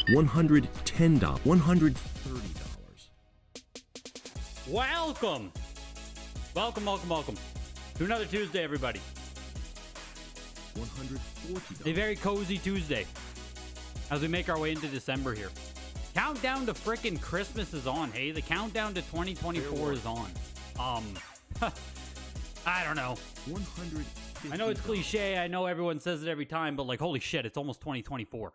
$110, $130. Welcome to another Tuesday, everybody. $140. A very cozy Tuesday as we make our way into December here. Countdown to frickin' Christmas is on, hey? The countdown to 2024 is on. I don't know. I know it's cliche. I know everyone says it every time, but like, holy shit, it's almost 2024.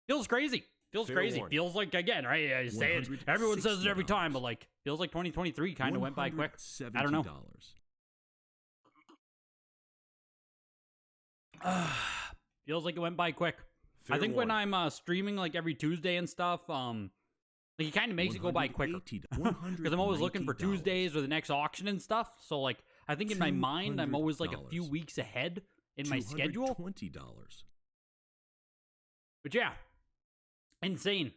Feels crazy. Feels crazy. Warning. Feels like, again, right? I say it. Everyone says it every time, but like, feels like 2023 kind of went by quick. I don't know. Feels like it went by quick. I think when I'm streaming like every Tuesday and stuff, like it kind of makes it go by quicker. Because I'm always looking for Tuesdays or the next auction and stuff. So like, I think in my mind, I'm always like a few weeks ahead in my schedule. $20. But yeah, insane.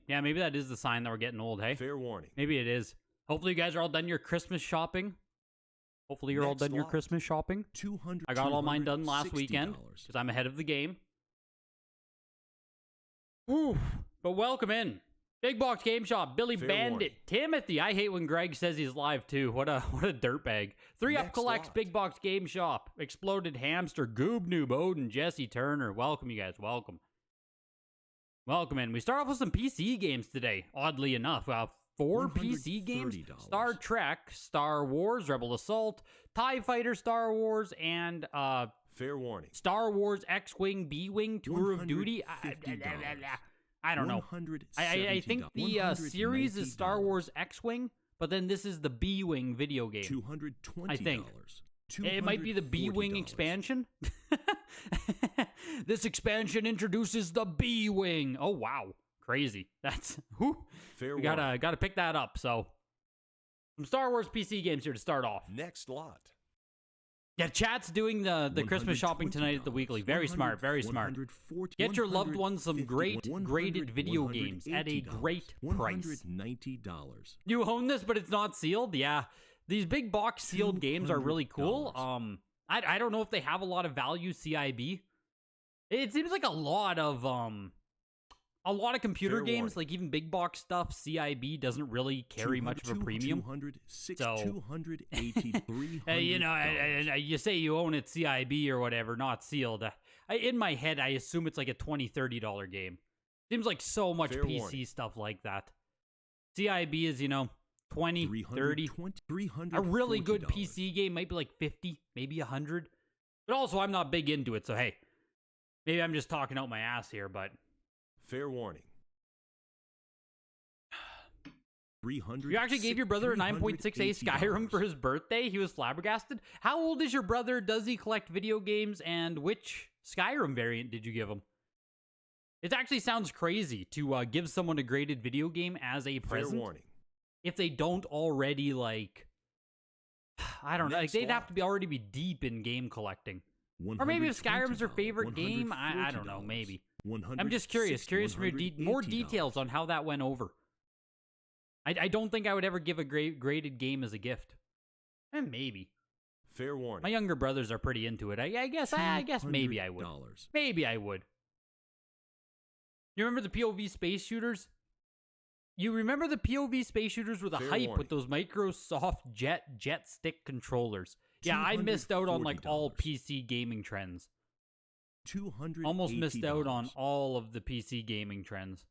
Yeah, maybe that is the sign that we're getting old, hey? Fair warning. Maybe it is. Hopefully you guys are all done your Christmas shopping. Hopefully you're all done your Christmas shopping. I got all mine done last weekend because I'm ahead of the game. Whew. But welcome in. Big Box Game Shop, Billy Bandit, Timothy. I hate when Greg says he's live too. What a dirtbag. 3Up Collects, Big Box Game Shop, Exploded Hamster, Goob Noob, Odin, Jesse Turner. Welcome, you guys. Welcome in. We start off with some PC games today. Oddly enough, 4 PC games: Star Trek, Star Wars, Rebel Assault, TIE Fighter, Star Wars, and fair warning. Star Wars X-Wing, B-Wing, Tour of Duty. I don't know. I think the series is Star Wars X-Wing, but then this is the B-Wing video game. $220. I think. It might be the B-Wing expansion. This expansion introduces the B-Wing. Oh, wow. Crazy. That's... Whew. Fair we gotta pick that up, so... Some Star Wars PC games here to start off. Next lot. Yeah, chat's doing the Christmas shopping tonight at the Weekly. Very smart, very smart. Get your loved ones some great graded video games at a great price. $190. You own this, but it's not sealed? Yeah. These big box sealed games are really cool. I don't know if they have a lot of value CIB. It seems like a lot of computer games, like even big box stuff, CIB doesn't really carry much of a premium. So, you know, you say you own it CIB or whatever, not sealed. In my head, I assume it's like a $20, $30 game. Seems like so much PC stuff like that. CIB is, you know, 20, 30. A really good PC game might be like 50, maybe 100. But also, I'm not big into it, so hey, maybe I'm just talking out my ass here, but... Fair warning. You actually gave your brother a 9.6A Skyrim for his birthday? He was flabbergasted. How old is your brother? Does he collect video games? And which Skyrim variant did you give him? It actually sounds crazy to give someone a graded video game as a present. Fair warning. If they don't already, like... I don't know. Like, they'd have to already be deep in game collecting. Or maybe if Skyrim's their favorite game, I don't know, maybe. I'm just curious for more details on how that went over. I don't think I would ever give a graded game as a gift. Maybe. Fair warning. My younger brothers are pretty into it. I guess maybe I would. Maybe I would. You remember the POV space shooters? You remember the POV space shooters with a hype with those Microsoft Jet Stick controllers? Yeah, I missed out on like all PC gaming trends. Almost missed out on all of the PC gaming trends.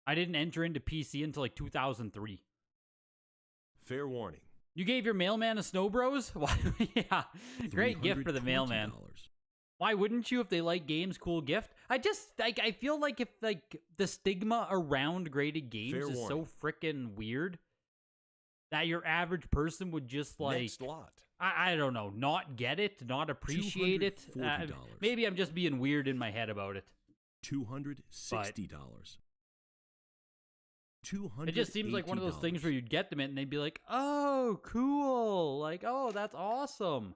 I didn't enter into PC until like 2003. Fair warning. You gave your mailman a Snow Bros? Why? Yeah, great gift for the mailman. Why wouldn't you if they like games? Cool gift. I just like I feel like if like the stigma around graded games is so freaking weird that your average person would just like Next lot. I don't know, not get it, not appreciate it. Maybe I'm just being weird in my head about it. $260. It just seems like one of those things where you'd get them and they'd be like, "Oh, cool! Like, oh, that's awesome!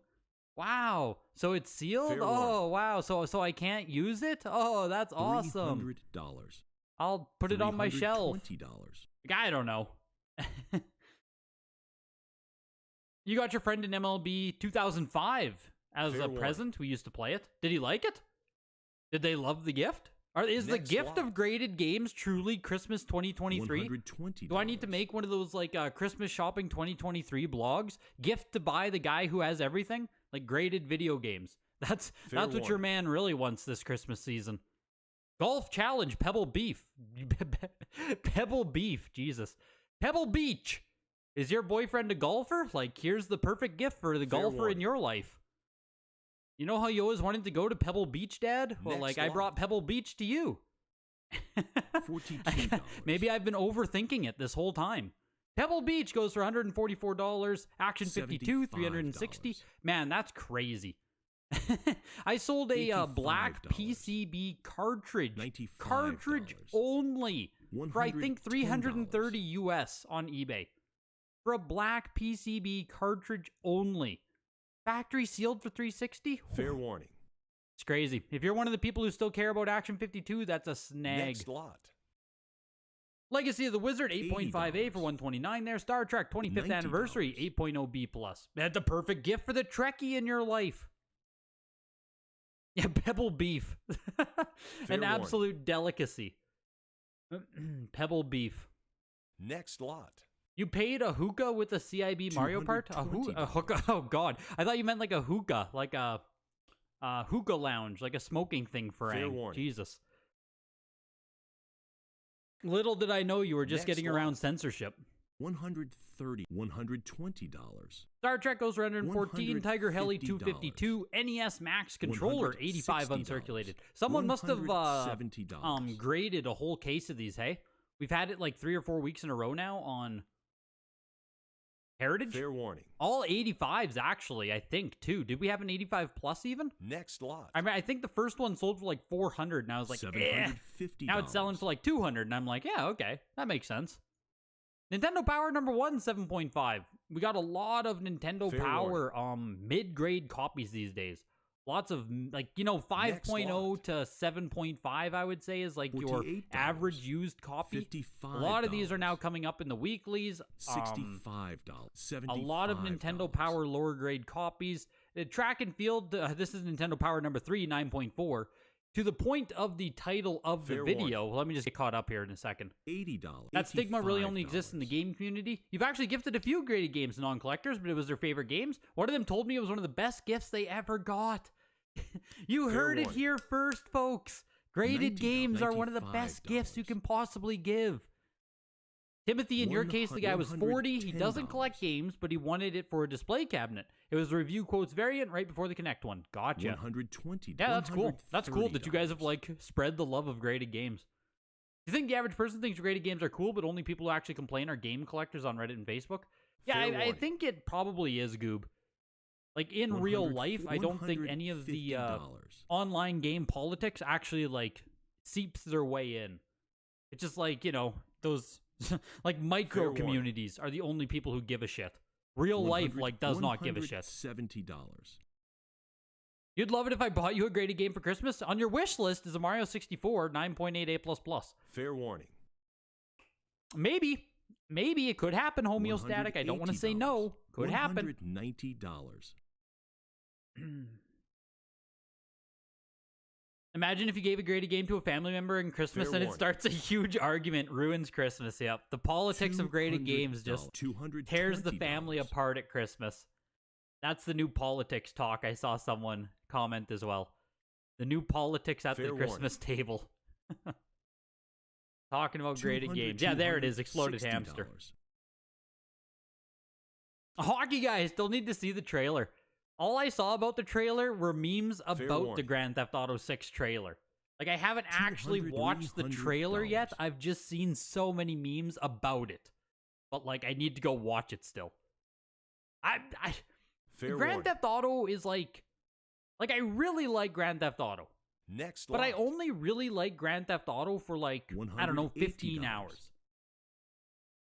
Wow! So it's sealed? Oh, wow! So I can't use it? Oh, that's awesome! $300. I'll put it on my shelf. $20. Like, I don't know." You got your friend in MLB 2005 as a present. We used to play it. Did he like it? Did they love the gift? Is the gift lot. of graded games truly Christmas 2023? $120. Do I need to make one of those like Christmas shopping 2023 blogs? Gift to buy the guy who has everything? Like graded video games. That's what your man really wants this Christmas season. Golf challenge, Pebble Beef. Pebble Beef, Jesus. Pebble Beach. Is your boyfriend a golfer? Like, here's the perfect gift for the golfer in your life. You know how you always wanted to go to Pebble Beach, Dad? Well, like, I brought Pebble Beach to you. $42. Maybe I've been overthinking it this whole time. Pebble Beach goes for $144. Action 52, $360. Man, that's crazy. I sold a black PCB cartridge. Cartridge only. For, I think, $330 US on eBay. For a black PCB cartridge only. Factory sealed for $360? Fair warning. It's crazy. If you're one of the people who still care about Action 52, that's a snag. Next lot. Legacy of the Wizard, 8.5A for $129 there. Star Trek 25th $90. Anniversary, 8.0B+. That's the perfect gift for the Trekkie in your life. Yeah, Pebble Beef. An absolute delicacy. Pebble Beef. Next lot. You paid a hookah with a CIB Mario Kart? A hookah? Oh, God. I thought you meant like a hookah. Like a hookah lounge. Like a smoking thing for Fair Ang. warning. Jesus. Little did I know you were just getting around censorship. $120. Star Trek goes for $114. Tiger Heli $252. NES Max controller $85 uncirculated. Someone must have graded a whole case of these. Hey, we've had it like 3 or 4 weeks in a row now on Heritage. Fair warning. All 85s actually, I think too. Did we have an 85 plus even? Next lot. I mean, I think the first one sold for like 400, and I was like, $750. Now it's selling for like 200, and I'm like, yeah, okay, that makes sense. Nintendo Power number 1, 7.5. We got a lot of Nintendo Power mid-grade copies these days. Lots of, like, you know, 5.0 to 7.5, I would say, is like your average used copy. $55. A lot of these are now coming up in the weeklies. $65. $75. A lot of Nintendo Power lower grade copies. Track and Field, this is Nintendo Power number 3, 9.4. To the point of the title of the video, let me just get caught up here in a second. $80. That stigma really only exists in the game community. You've actually gifted a few graded games to non-collectors, but it was their favorite games. One of them told me it was one of the best gifts they ever got. You heard it here first, folks. Graded games are one of the best gifts you can possibly give. Timothy, in your case, the guy was 40. He doesn't collect games, but he wanted it for a display cabinet. It was a review quotes variant right before the Kinect one. Gotcha. $120. Yeah, that's cool. That's cool that you guys have, like, spread the love of graded games. You think the average person thinks graded games are cool, but only people who actually complain are game collectors on Reddit and Facebook? Yeah, I think it probably is, Goob. Like, in real life, I don't think any of the online game politics actually, like, seeps their way in. It's just like, you know, those... like micro communities are the only people who give a shit. Real life like does not give a shit. $70. You'd love it if I bought you a graded game for Christmas. On your wish list is a Mario 64 9.8A++. Fair warning. Maybe it could happen, homeostatic. I don't want to say no. Could happen. $190. Imagine if you gave a graded game to a family member in Christmas and it starts a huge argument, ruins Christmas. Yep. The politics of graded games just tears the family apart at Christmas. That's the new politics talk. I saw someone comment as well. The new politics at the Christmas table. Talking about graded games. Yeah, there it is. Exploded Hamster. Hockey guys, still need to see the trailer. All I saw about the trailer were memes about the Grand Theft Auto 6 trailer. Like, I haven't actually watched the trailer yet. I've just seen so many memes about it. But, like, I need to go watch it still. Grand Theft Auto is, like, I really like Grand Theft Auto. But I only really like Grand Theft Auto for, like, I don't know, 15 hours.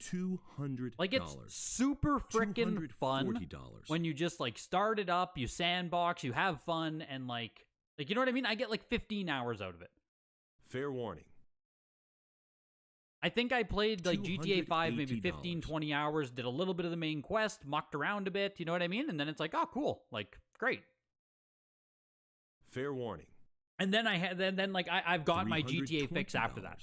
$200. Like, it's super freaking fun when you just, like, start it up, you sandbox, you have fun, and, like, you know what I mean? I get, like, 15 hours out of it. Fair warning. I think I played, like, GTA 5 maybe 15, 20 hours, did a little bit of the main quest, mucked around a bit, you know what I mean? And then it's like, oh, cool. Like, great. Fair warning. And then I've got my GTA fix after that.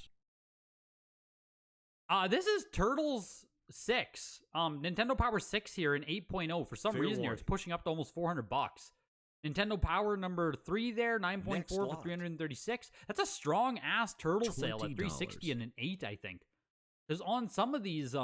This is Turtles 6. Nintendo Power 6 here in 8.0. For some reason here, it's pushing up to almost $400. Nintendo Power number 3 there, 9.4 for 336. That's a strong ass turtle sale at 360 and an 8, I think. Because on some of these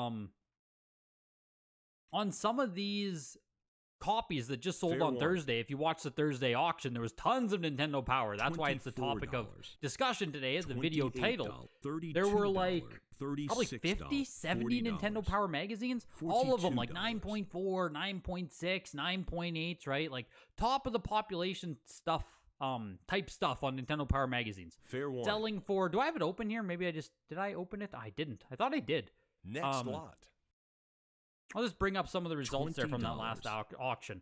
copies that just sold on Thursday, if you watch the Thursday auction, there was tons of Nintendo Power. That's why it's the topic of discussion today, is the video title. There were like probably 50, 70 Nintendo Power magazines, all of them like 9.4, 9.6, 9.8, right? Like top of the population stuff, type stuff on Nintendo Power magazines. Selling for, do I have it open here? Maybe did I open it? I didn't. I thought I did. Next lot. I'll just bring up some of the results there from that last auction.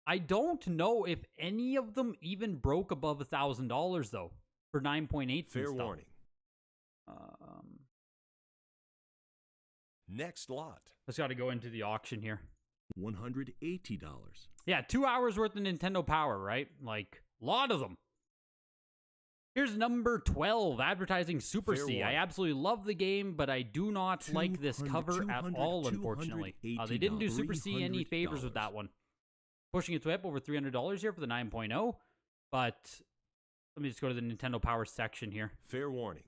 I don't know if any of them even broke above $1,000 though for 9.8. Fair warning. Next lot. Let's got to go into the auction here. $180. Yeah, 2 hours worth of Nintendo Power, right? Like a lot of them. Here's number 12, Advertising Super C. I absolutely love the game, but I do not like this cover at all, unfortunately. They didn't do Super C any favors with that one. Pushing its way up over $300 here for the 9.0, but let me just go to the Nintendo Power section here. Fair warning.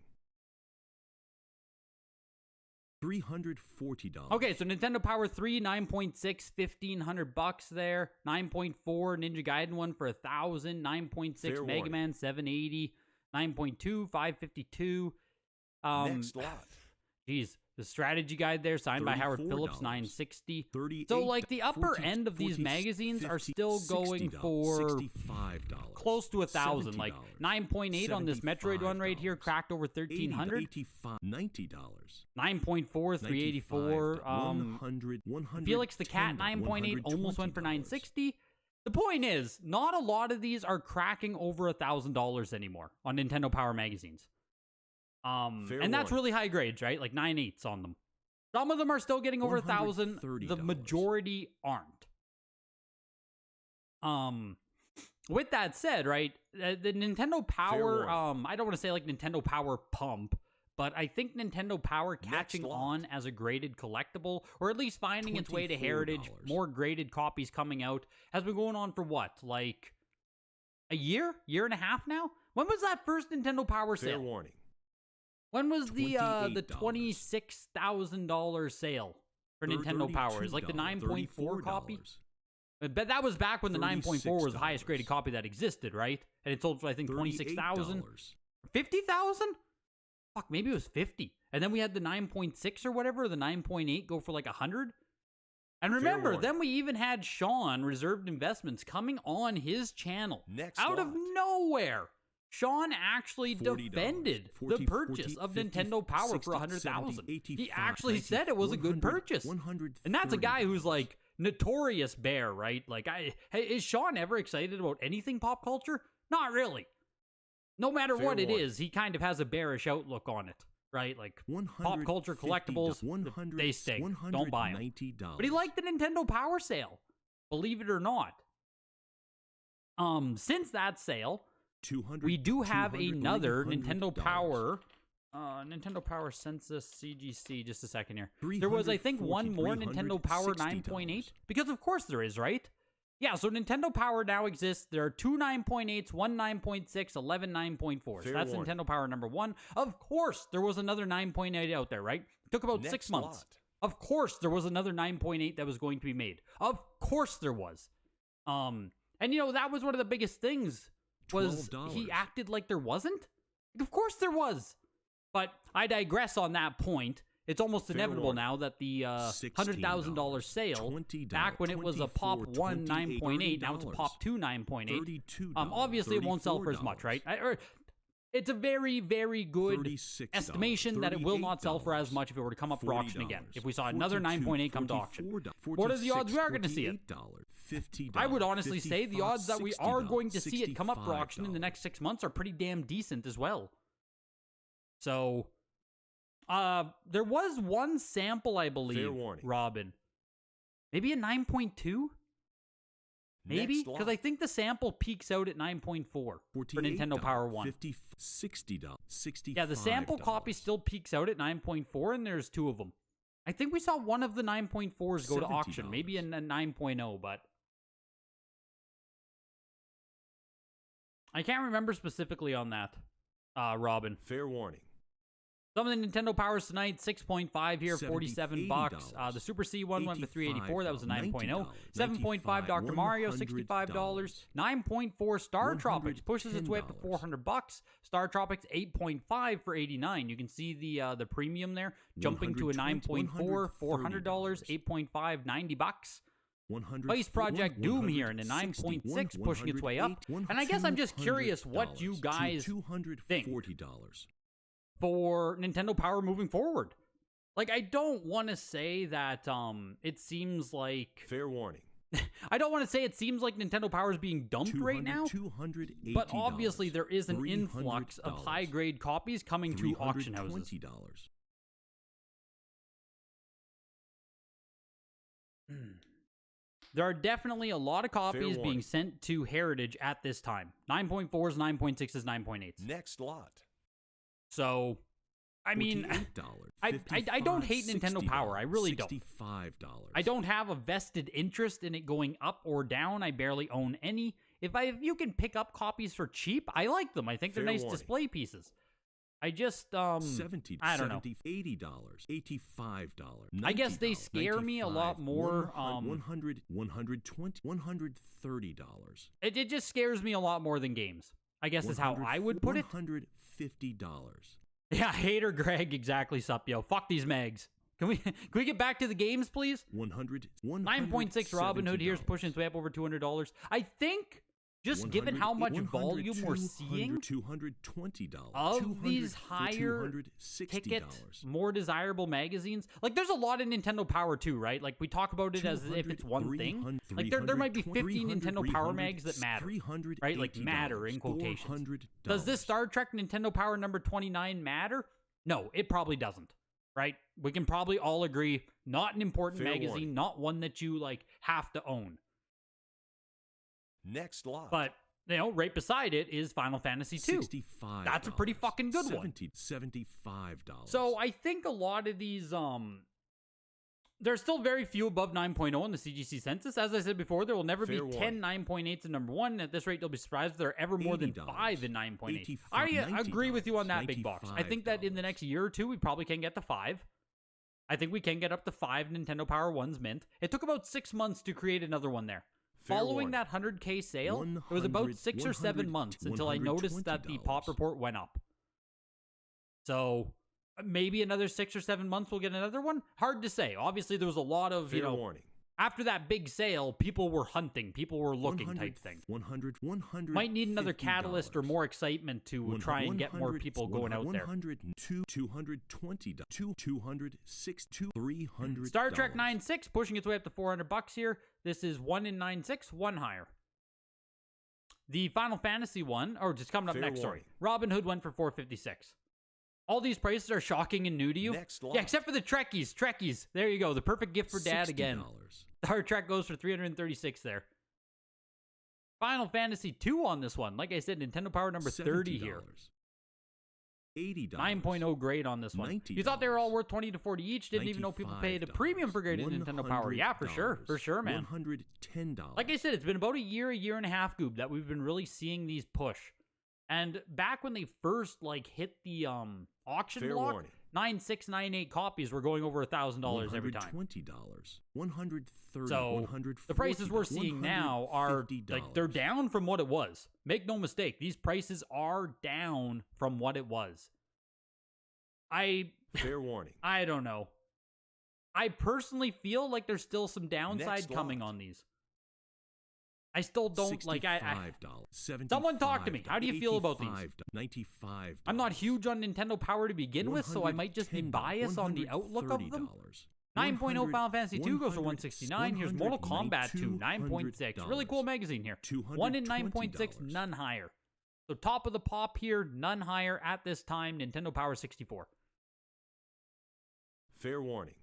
$340. Okay, so Nintendo Power 3, 9.6, $1,500 there. 9.4, Ninja Gaiden one for $1,000. 9.6, Mega Man 780. 9.2, 552. Next lot. Geez, the strategy guide there, signed by Howard Phillips, 960. So, like, the upper end of these magazines are still going for close to $1,000. Like, 9.8 on this Metroid one right here, cracked over $1,300. $90. 9.4, 384. Felix the Cat, 9.8, almost went for 960. The point is, not a lot of these are cracking over $1,000 anymore on Nintendo Power magazines. And that's really high grades, right? Like 9.8s on them. Some of them are still getting over $1,000. The majority aren't. With that said, right, the Nintendo Power, I don't want to say like Nintendo Power pump, but I think Nintendo Power catching on as a graded collectible, or at least finding its way to Heritage, more graded copies coming out, has been going on for what, like a year and a half now? When was that first Nintendo Power sale? Fair warning. When was the $26,000 sale for Nintendo Power? Is like the 9.4 copy? I bet that was back when the 9.4 was the highest graded copy that existed, right? And it sold for, I think, $26,000. $50,000? Fuck, maybe it was 50. And then we had the 9.6 or whatever, the 9.8 go for like 100. And remember, then we even had Sean, Reserved Investments, coming on his channel. Out of nowhere. Sean actually defended the purchase of Nintendo Power for $100,000. He actually said it was a good purchase. And that's a guy who's like notorious bear, right? Like, hey, is Sean ever excited about anything pop culture? Not really. No matter what it is, he kind of has a bearish outlook on it, right? Like, pop culture collectibles, they stink. Don't buy them. But he liked the Nintendo Power sale, believe it or not. Since that sale, we do have another Nintendo Power Census CGC. Just a second here. There was, I think, one more Nintendo Power 9.8, because of course there is, right? Yeah, so Nintendo Power now exists. There are 2 9.8s, 1 9.6, 11 9.4s. So that's Nintendo Power number 1. Of course, there was another 9.8 out there, right? It took about 6 months. Of course, there was another 9.8 that was going to be made. Of course there was. And you know, that was one of the biggest things, was he acted like there wasn't. Of course there was. But I digress on that point. It's almost inevitable now that the $100,000 sale, back when it was a Pop 1 9.8, now it's a Pop 2 9.8. Obviously, it won't sell for as much, right? It's a very, very good estimation that it will not sell for as much if it were to come up for auction again. If we saw another 9.8 come to auction. What are the odds we are going to see it? I would honestly say the odds that we are going to see it come up for auction in the next 6 months are pretty damn decent as well. So, there was one sample, I believe, Robin. Maybe a 9.2? Maybe? Next Because lot. I think the sample peaks out at 9.4 for Nintendo Power 1. $50, $60, $65. Yeah, the sample copy still peaks out at 9.4, and there's 2 of them. I think we saw one of the 9.4s go to auction, maybe in a 9.0, but I can't remember specifically on that, Robin. Fair warning. Some of the Nintendo Powers tonight, 6.5 here, $47. The Super C one went for $384. That was a 9.0. 7.5 Dr. Mario, $65. 9.4 Star Tropics pushes its way up to $400. Star Tropics 8.5 for $89. You can see the premium there jumping to a 9.4, $400. 8.5, $90. Space Project Doom here in a 9.6, pushing its way up. And I guess I'm just curious what you guys think for Nintendo Power moving forward. Like, I don't want to say that it seems like... Fair warning. I don't want to say it seems like Nintendo Power is being dumped right now, but obviously there is an influx of high-grade copies coming to auction houses. There are definitely a lot of copies being sent to Heritage at this time. 9.4s, 9.6s, 9.8s. Next lot. So, I mean, I don't hate Nintendo Power. I really don't. I don't have a vested interest in it going up or down. I barely own any. If you can pick up copies for cheap, I like them. I think they're nice display pieces. I just, $70, I don't know. $80, $85, $90, I guess they scare me a lot more. $100, $120, $130. It just scares me a lot more than games, I guess is how I would put it. $150. Yeah, hater Greg, exactly, Supyo. Fuck these mags. Can we get back to the games, please? 9.6 Robin Hood here is pushing its way up over $200. I think, just given how much volume we're seeing $220 of these higher ticket, more desirable magazines, like there's a lot of Nintendo Power too, right? Like we talk about it as if it's one thing. Like there might be 50 Nintendo Power mags that matter, right? Like matter in quotations. Does this Star Trek Nintendo Power number 29 matter? No, it probably doesn't, right? We can probably all agree, not an important magazine, not one that you like have to own. Next lot. But, you know, right beside it is Final Fantasy II. $65. That's a pretty fucking good one. $75. So I think a lot of these, there's still very few above 9.0 in the CGC census. As I said before, there will never be 10 9.8s in number 1. At this rate, you'll be surprised if there are ever more than 5 in 9.8. I agree with you on that, Big Box. I think that in the next year or two, we probably can get to 5. I think we can get up to 5 Nintendo Power 1s mint. It took about 6 months to create another one there. Following that 100K sale, it was about 6 or 7 months until I noticed that the pop report went up. So maybe another 6 or 7 months we'll get another one. Hard to say. Obviously, there was a lot of, you know, after that big sale, people were hunting, people were looking type thing. 100, might need another catalyst or more excitement to try and get more people going out there. $220, $206, $300. Star Trek 9.6 pushing its way up to $400 here. This is 1 in 9.6, one higher. The Final Fantasy one, or just coming up next, sorry. Robin Hood went for $456. All these prices are shocking and new to you. Yeah, except for the Trekkies. Trekkies. There you go. The perfect gift for dad again. Star Trek goes for $336 there. Final Fantasy 2 on this one. Like I said, Nintendo Power number 30 here. $80. 9.0 grade on this one. You thought they were all worth 20 to 40 each? Didn't even know people paid a premium for graded Nintendo Power. Yeah, for sure. For sure, man. $110. Like I said, it's been about a year and a half, Goob, that we've been really seeing these push. And back when they first like hit the auction block, 9.6, 9.8 copies were going over $1,000 every time. $120, $130, so the prices we're seeing now are like they're down from what it was. Make no mistake, these prices are down from what it was. Fair warning. I don't know. I personally feel like there's still some downside coming on these. I still don't like. Someone talk to me. How do you feel about these? $95. I'm not huge on Nintendo Power to begin with, so I might just be biased on the outlook of them. 9.0 Final Fantasy 2 goes for $169. Here's Mortal Kombat 2, 9.6. Really cool magazine here. 1 in 9.6, none higher. So top of the pop here, none higher at this time. Nintendo Power 64. Fair warning.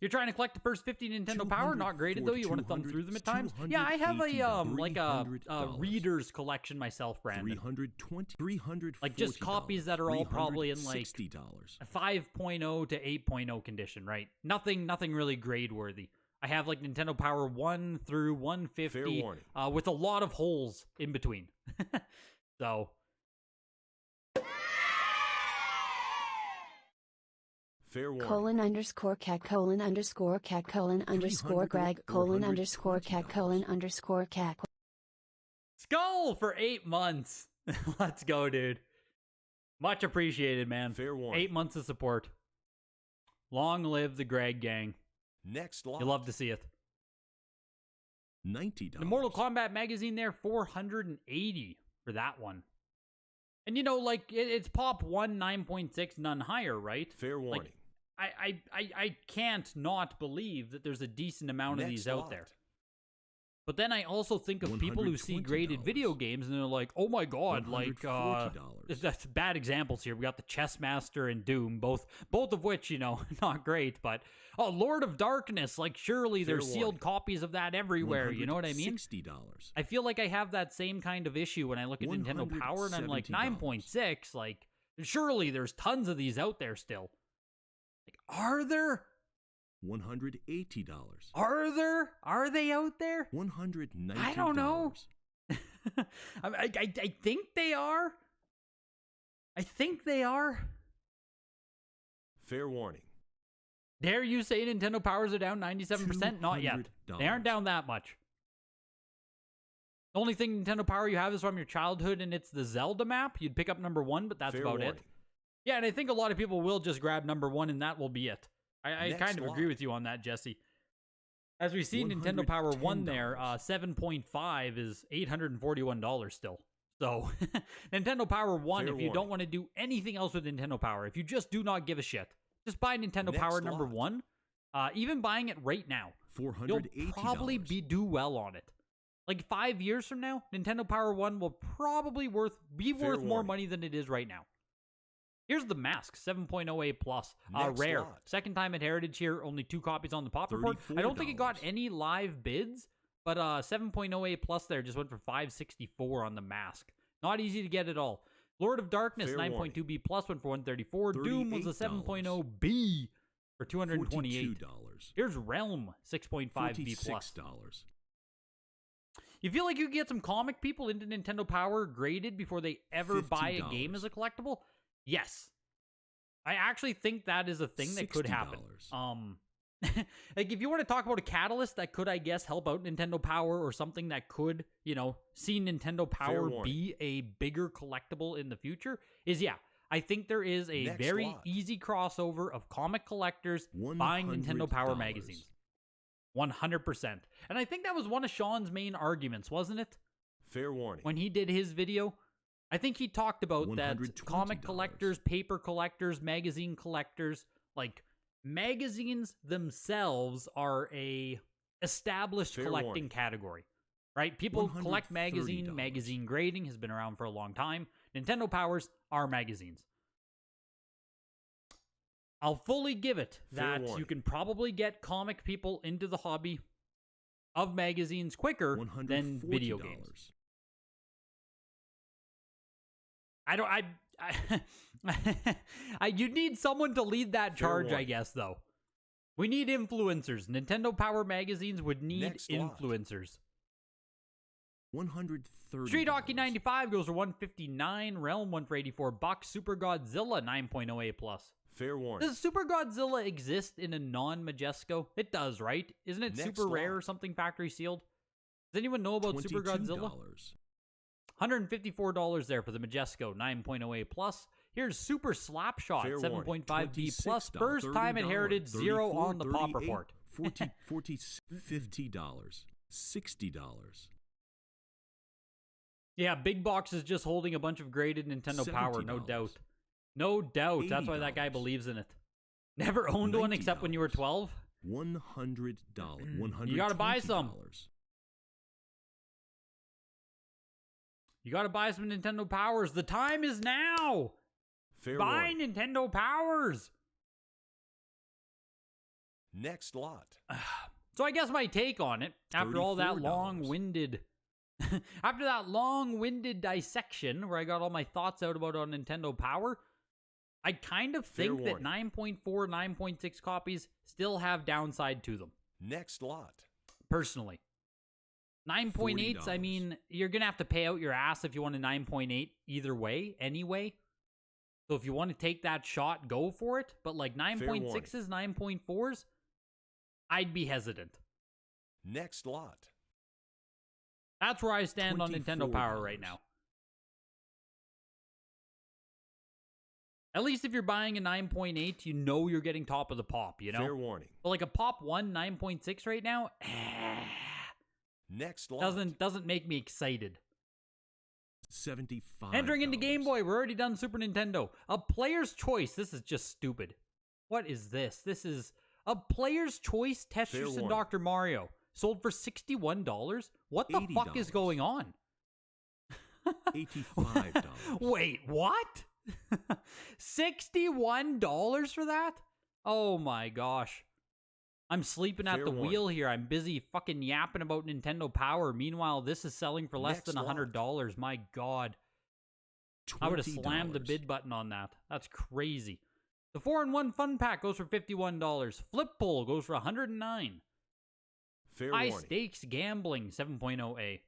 You're trying to collect the first 50 Nintendo Power, not graded though. You want to thumb through them at times. Yeah, I have a reader's collection myself, Brandon. 320, like just copies that are all probably in like $60. 5.0 to 8.0 condition, right? Nothing really grade worthy. I have like Nintendo Power 1 through 150 with a lot of holes in between. So Fair warning. :cat :cat Greg :cat :cat. Skull for 8 months. Let's go, dude. Much appreciated, man. Fair warning. 8 months of support. Long live the Greg gang. Next lot. You love to see it. $90. The Mortal Kombat magazine there, $480 for that one. And you know, like it's pop 1, 9.6, none higher, right? Fair warning. Like, I can't not believe that there's a decent amount of these out there. But then I also think of people who see graded video games and they're like, oh my god, like, that's bad examples here. We got the Chessmaster and Doom, both of which, you know, not great, but, oh, Lord of Darkness, like, surely there's sealed copies of that everywhere, you know what I mean? $60. I feel like I have that same kind of issue when I look at Nintendo Power and I'm like, 9.6, like, surely there's tons of these out there still. Like, are there? $180. Are there? Are they out there? $190. I don't know. I think they are. I think they are. Fair warning. Dare you say Nintendo Powers are down 97%? Not yet. They aren't down that much. The only thing Nintendo Power you have is from your childhood, and it's the Zelda map. You'd pick up number 1, but that's about it. Yeah, and I think a lot of people will just grab number 1, and that will be it. I kind of agree with you on that, Jesse. As we see Nintendo Power 1 there, 7.5 is $841 still. So, Nintendo Power 1, if you don't want to do anything else with Nintendo Power, if you just do not give a shit, just buy Nintendo Power number 1. Even buying it right now, you'll probably do well on it. Like 5 years from now, Nintendo Power 1 will probably be worth more money than it is right now. Here's the Mask, 7.08 plus. Rare. Second time at Heritage here, only 2 copies on the Pop Report. I don't think it got any live bids, but 7.08 plus there just went for $564 on the Mask. Not easy to get at all. Lord of Darkness, 9.2B plus went for $134. Doom was a 7.0B for $228. Here's Realm, 6.5B plus. You feel like you can get some comic people into Nintendo Power graded before they ever buy a game as a collectible? Yes. I actually think that is a thing that could happen. Like, if you want to talk about a catalyst that could, I guess, help out Nintendo Power or something that could, you know, see Nintendo Power be a bigger collectible in the future, I think there is a very easy crossover of comic collectors buying Nintendo Power magazines. 100%. And I think that was one of Sean's main arguments, wasn't it? Fair warning. When he did his video, I think he talked about that comic collectors, paper collectors, magazine collectors, like magazines themselves are a established collecting category, right? People collect magazine grading has been around for a long time. Nintendo Powers are magazines. I'll fully give it that you can probably get comic people into the hobby of magazines quicker than video games. You need someone to lead that charge, I guess, though. We need influencers. Nintendo Power magazines would need influencers. $130. Street Hockey 95 goes for $159. Realm went for $84. Super Godzilla 9.08 plus. Fair warning. Does Super Godzilla exist in a non-Majesco? It does, right? Isn't it super rare or something factory sealed? Does anyone know about Super Godzilla? $154 there for the Majesco 9.08 plus. Here's Super Slapshot 7.5B plus. First time at Heritage, 0 on the Pop Report. $50. $60. Yeah, Big Box is just holding a bunch of graded Nintendo Power, no doubt. No doubt. That's why that guy believes in it. Never owned one except when you were 12? $100. You gotta buy some. You gotta buy some Nintendo Powers. The time is now. Buy Nintendo Powers. Next lot. So I guess my take on it, after all that $34. long-winded, after that long-winded dissection where I got all my thoughts out about on Nintendo Power, I kind of Fair think that warning. 9.4, 9.6 copies still have downside to them, Next lot. personally. 9.8s, I $40. mean, you're going to have to pay out your ass if you want a 9.8 either way, anyway. So if you want to take that shot, go for it. But like 9.6s, 9.4s, I'd be hesitant. Next lot. That's where I stand on Nintendo Power right $24. now. At least if you're buying a 9.8, you know you're getting top of the pop, you know? Fair warning. But like a Pop 1 9.6 right now, Next lot. doesn't make me excited. $75. Entering into Game Boy, we're already done Super Nintendo. A player's choice. This is just stupid. What is this? This is a player's choice Tetris and warning. Dr. Mario. Sold for $61? What the fuck is $80. going on? $85. Wait, what? $61 for that? Oh my gosh. I'm sleeping at Fair the warning. wheel here. I'm busy fucking yapping about Nintendo Power. Meanwhile, this is selling for less Next than $100. My god. I would have slammed the $20. bid button on that. That's crazy. The 4-in-1 Fun Pack goes for $51. Flip Pull goes for $109. Fair High warning. Stakes Gambling 7.0A.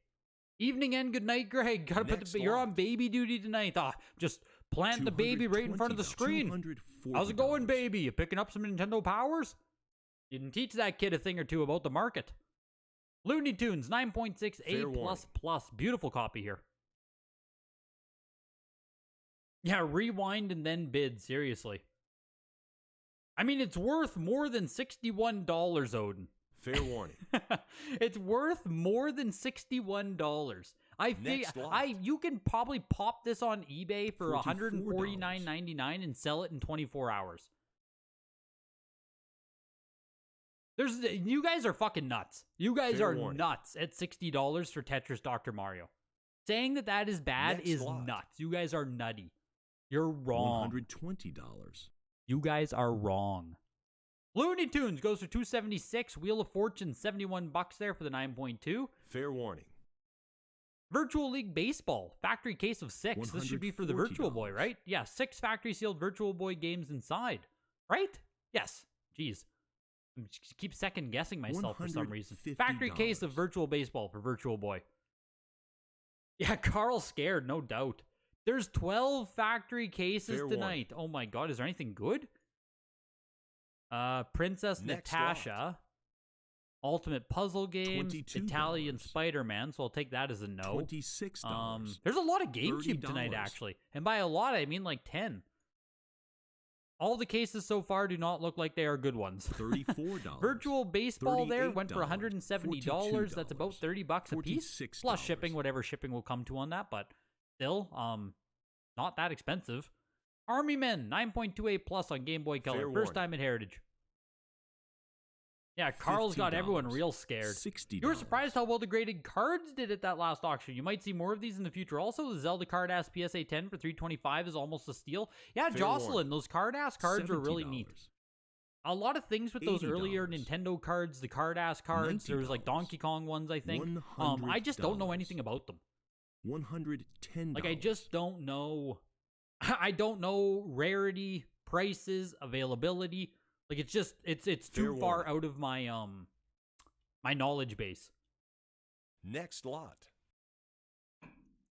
Evening and good night, Greg. Gotta put Next the you're lot. on baby duty tonight. Just plant the baby right in front of the screen. How's it going, baby? You picking up some Nintendo Powers? You can teach that kid a thing or two about the market. Looney Tunes 9.6 A++. Fair warning. Beautiful copy here. Yeah, rewind and then bid. Seriously. I mean, it's worth more than $61, Odin. Fair warning. It's worth more than $61. Next lot. You can probably pop this on eBay for $44. $149.99 and sell it in 24 hours. You guys are fucking nuts. You guys Fair are warning. nuts at $60 for Tetris Dr. Mario. Saying that is bad Next is lot. nuts. You guys are nutty. You're wrong. $120. You guys are wrong. Looney Tunes goes for $276. Wheel of Fortune, $71 there for the 9.2. Fair warning. Virtual League Baseball, factory case of 6. This should be for the Virtual Boy, $140. right? Yeah, 6 factory sealed Virtual Boy games inside, right? Yes. Jeez. I keep second guessing myself for some reason. Factory case of Virtual Baseball for Virtual Boy. Yeah, Carl scared, no doubt. There's 12 factory cases Fair tonight. Oh my god, is there anything good? Princess Next Natasha. Ultimate Puzzle Games. $22. Italian Spider-Man, so I'll take that as a no. $26. There's a lot of GameCube tonight, $30. actually. And by a lot, I mean like 10. All the cases so far do not look like they are good ones. $34. Virtual Baseball there went for $38. $170. That's about $30 a piece. $46. Plus shipping, whatever shipping will come to on that, but still, not that expensive. Army Men, 9.28 plus on Game Boy Color. Fair First warning. time at Heritage. Yeah, Carl's got everyone real scared. $60. You were surprised how well degraded cards did at that last auction. You might see more of these in the future. Also, the Zelda card ass PSA 10 for $325 is almost a steal. Yeah, Fair Jocelyn, warning. those card ass cards are really neat. $70. A lot of things with those earlier $80. Nintendo cards, the card ass cards. There was like $90. Donkey Kong ones, I think. I just don't know anything about them. $110. Like, I just don't know. I don't know rarity, prices, availability. Like, it's just it's too Fair far warning. out of my my knowledge base. Next lot.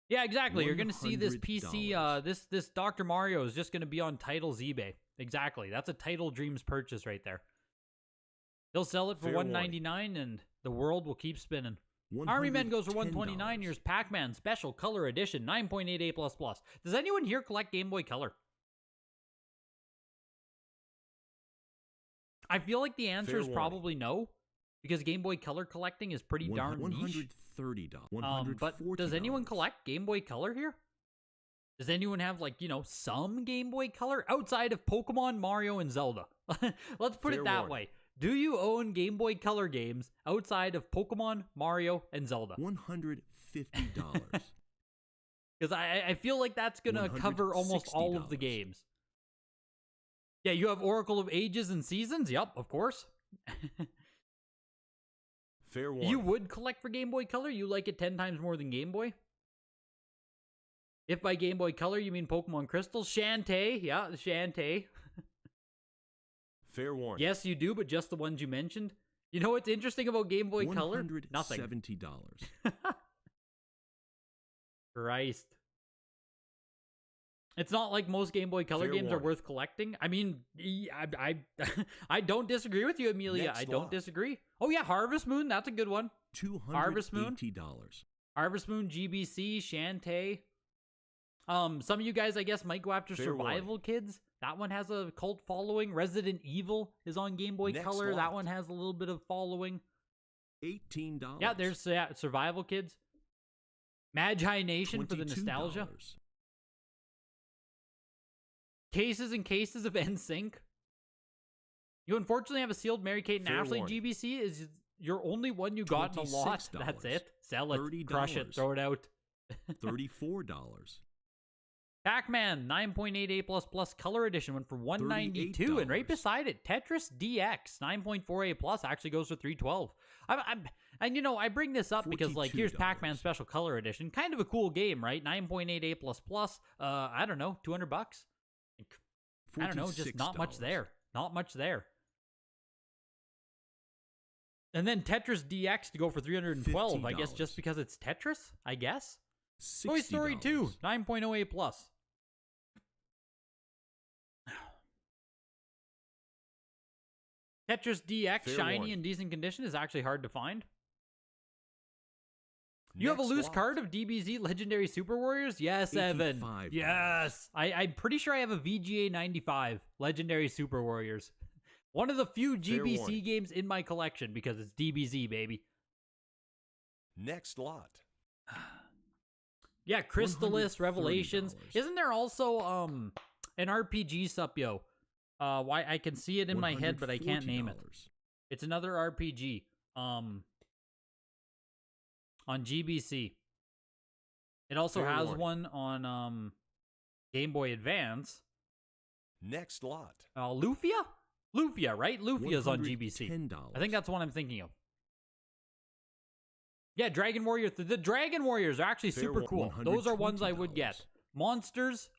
Yeah, exactly. You're gonna see this PC. $100. This Dr. Mario is just gonna be on Title's eBay. Exactly. That's a Title Dreams purchase right there. They'll sell it for Fair warning. $199, and the world will keep spinning. Army Men goes for $129. Here's Pac-Man Special Color Edition, 9.8 A++. Does anyone here collect Game Boy Color? I feel like the answer Fair is warning. probably no, because Game Boy Color collecting is pretty darn niche. $130. But does anyone collect Game Boy Color here? Does anyone have, like, you know, some Game Boy Color outside of Pokemon, Mario, and Zelda? Let's put Fair it that warning. way. Do you own Game Boy Color games outside of Pokemon, Mario, and Zelda? $150. Because I feel like that's going to cover almost all of the $160. games. Yeah, you have Oracle of Ages and Seasons? Yep, of course. Fair warning. You would collect for Game Boy Color? You like it 10 times more than Game Boy? If by Game Boy Color you mean Pokemon Crystal, Shantae, yeah, the Shantae. Fair warning. Yes, you do, but just the ones you mentioned. You know what's interesting about Game Boy Color? Nothing. $170. Christ. It's not like most Game Boy Color Fair games are warning. worth collecting. I mean, I don't disagree with you, Amelia. Next I don't lot. disagree. Oh yeah, Harvest Moon, that's a good one. Harvest Moon? $280. Harvest Moon, GBC, Shantae. Some of you guys, I guess, might go after Fair Survival warning. Kids. That one has a cult following. Resident Evil is on Game Boy Next Color. That lot. one has a little bit of following. $18. Yeah, there's Survival Kids. Magi Nation for the nostalgia. $22. Cases and cases of NSYNC. You unfortunately have a sealed Mary Kate and Fair Ashley warning. GBC. Is your only one you got in a lot. That's $26. it. Sell it. $30. Crush it. Throw it out. $34. Pac-Man 9.88++ Color Edition went for $192, and right $38. beside it, Tetris DX 9.48+ actually goes for $312. And you know, I bring this up because like here's Pac-Man $42. Special Color Edition, kind of a cool game, right? 9.88++. I don't know, $200. I don't know, just not much $46. there. Not much there. And then Tetris DX to go for $312, I guess, $50. just because it's Tetris, I guess. Toy Story 2, $60. 9.08+. Tetris DX, Fair shiny warning. and decent condition, is actually hard to find. You have a Next loose lot. card of DBZ Legendary Super Warriors? Yes, Evan. $85. Yes. I'm pretty sure I have a VGA 95 Legendary Super Warriors. One of the few Fair GBC warning. games in my collection because it's DBZ, baby. Next lot. Yeah, Crystallis, Revelations. $130. Isn't there also an RPG Supyo? Why I can see it in my head, but I can't name it. $140. It's another RPG. On GBC. It also Fair has warning. one on Game Boy Advance. Next lot. Lufia? Lufia, right? Lufia's on GBC. $110. I think that's what I'm thinking of. Yeah, Dragon Warrior. The Dragon Warriors are actually Fair super wa- cool. Those are ones I would get. $120. Monsters.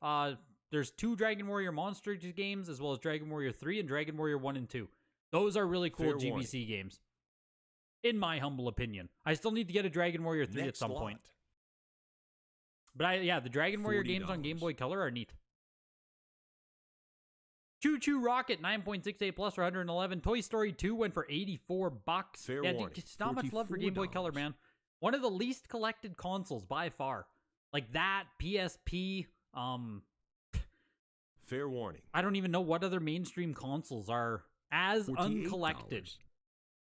There's 2 Dragon Warrior Monster games, as well as Dragon Warrior 3 and Dragon Warrior 1 and 2. Those are really cool Fair GBC games. In my humble opinion. I still need to get a Dragon Warrior 3 at Next some lot. point. But the Dragon Warrior games on Game $40. Boy Color are neat. Choo Choo Rocket 9.68+ for $111. Toy Story 2 went for $84. Fair Yeah, warning. it's not much love for Game Boy Color, $44. man. One of the least collected consoles by far. Like that, PSP, Fair warning. I don't even know what other mainstream consoles are as $48. uncollected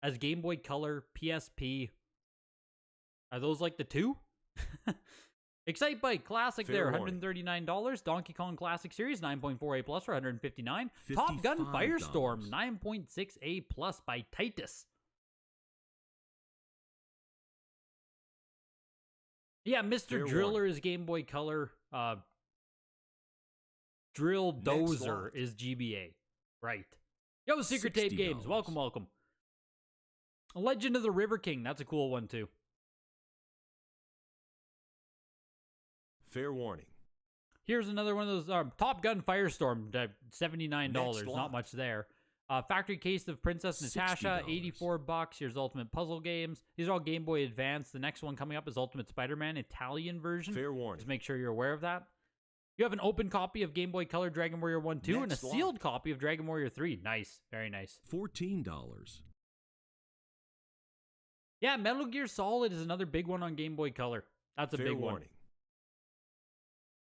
as Game Boy Color, PSP. Are those like the 2? Excite Bike Classic Fair there, warning. $139. Donkey Kong Classic Series, 9.48+ for $159. Top Gun $55. Firestorm, 9.6A+ by Titus. Yeah, Mr. Fair Driller warning. is Game Boy Color. Drill Next Dozer lot. is GBA. Right. Yo, Secret Tape Games. $60. Welcome, welcome. Legend of the River King. That's a cool one, too. Fair warning. Here's another one of those. Top Gun Firestorm, $79. Next Not lot. much there. Factory Case of Princess Natasha, $60. $84. Here's Ultimate Puzzle Games. These are all Game Boy Advance. The next one coming up is Ultimate Spider-Man Italian version. Fair warning. Just make sure you're aware of that. You have an open copy of Game Boy Color Dragon Warrior 1, 2, and a Next lot. sealed copy of Dragon Warrior 3. Nice. Very nice. $14. Yeah, Metal Gear Solid is another big one on Game Boy Color. That's a Fair big one. warning.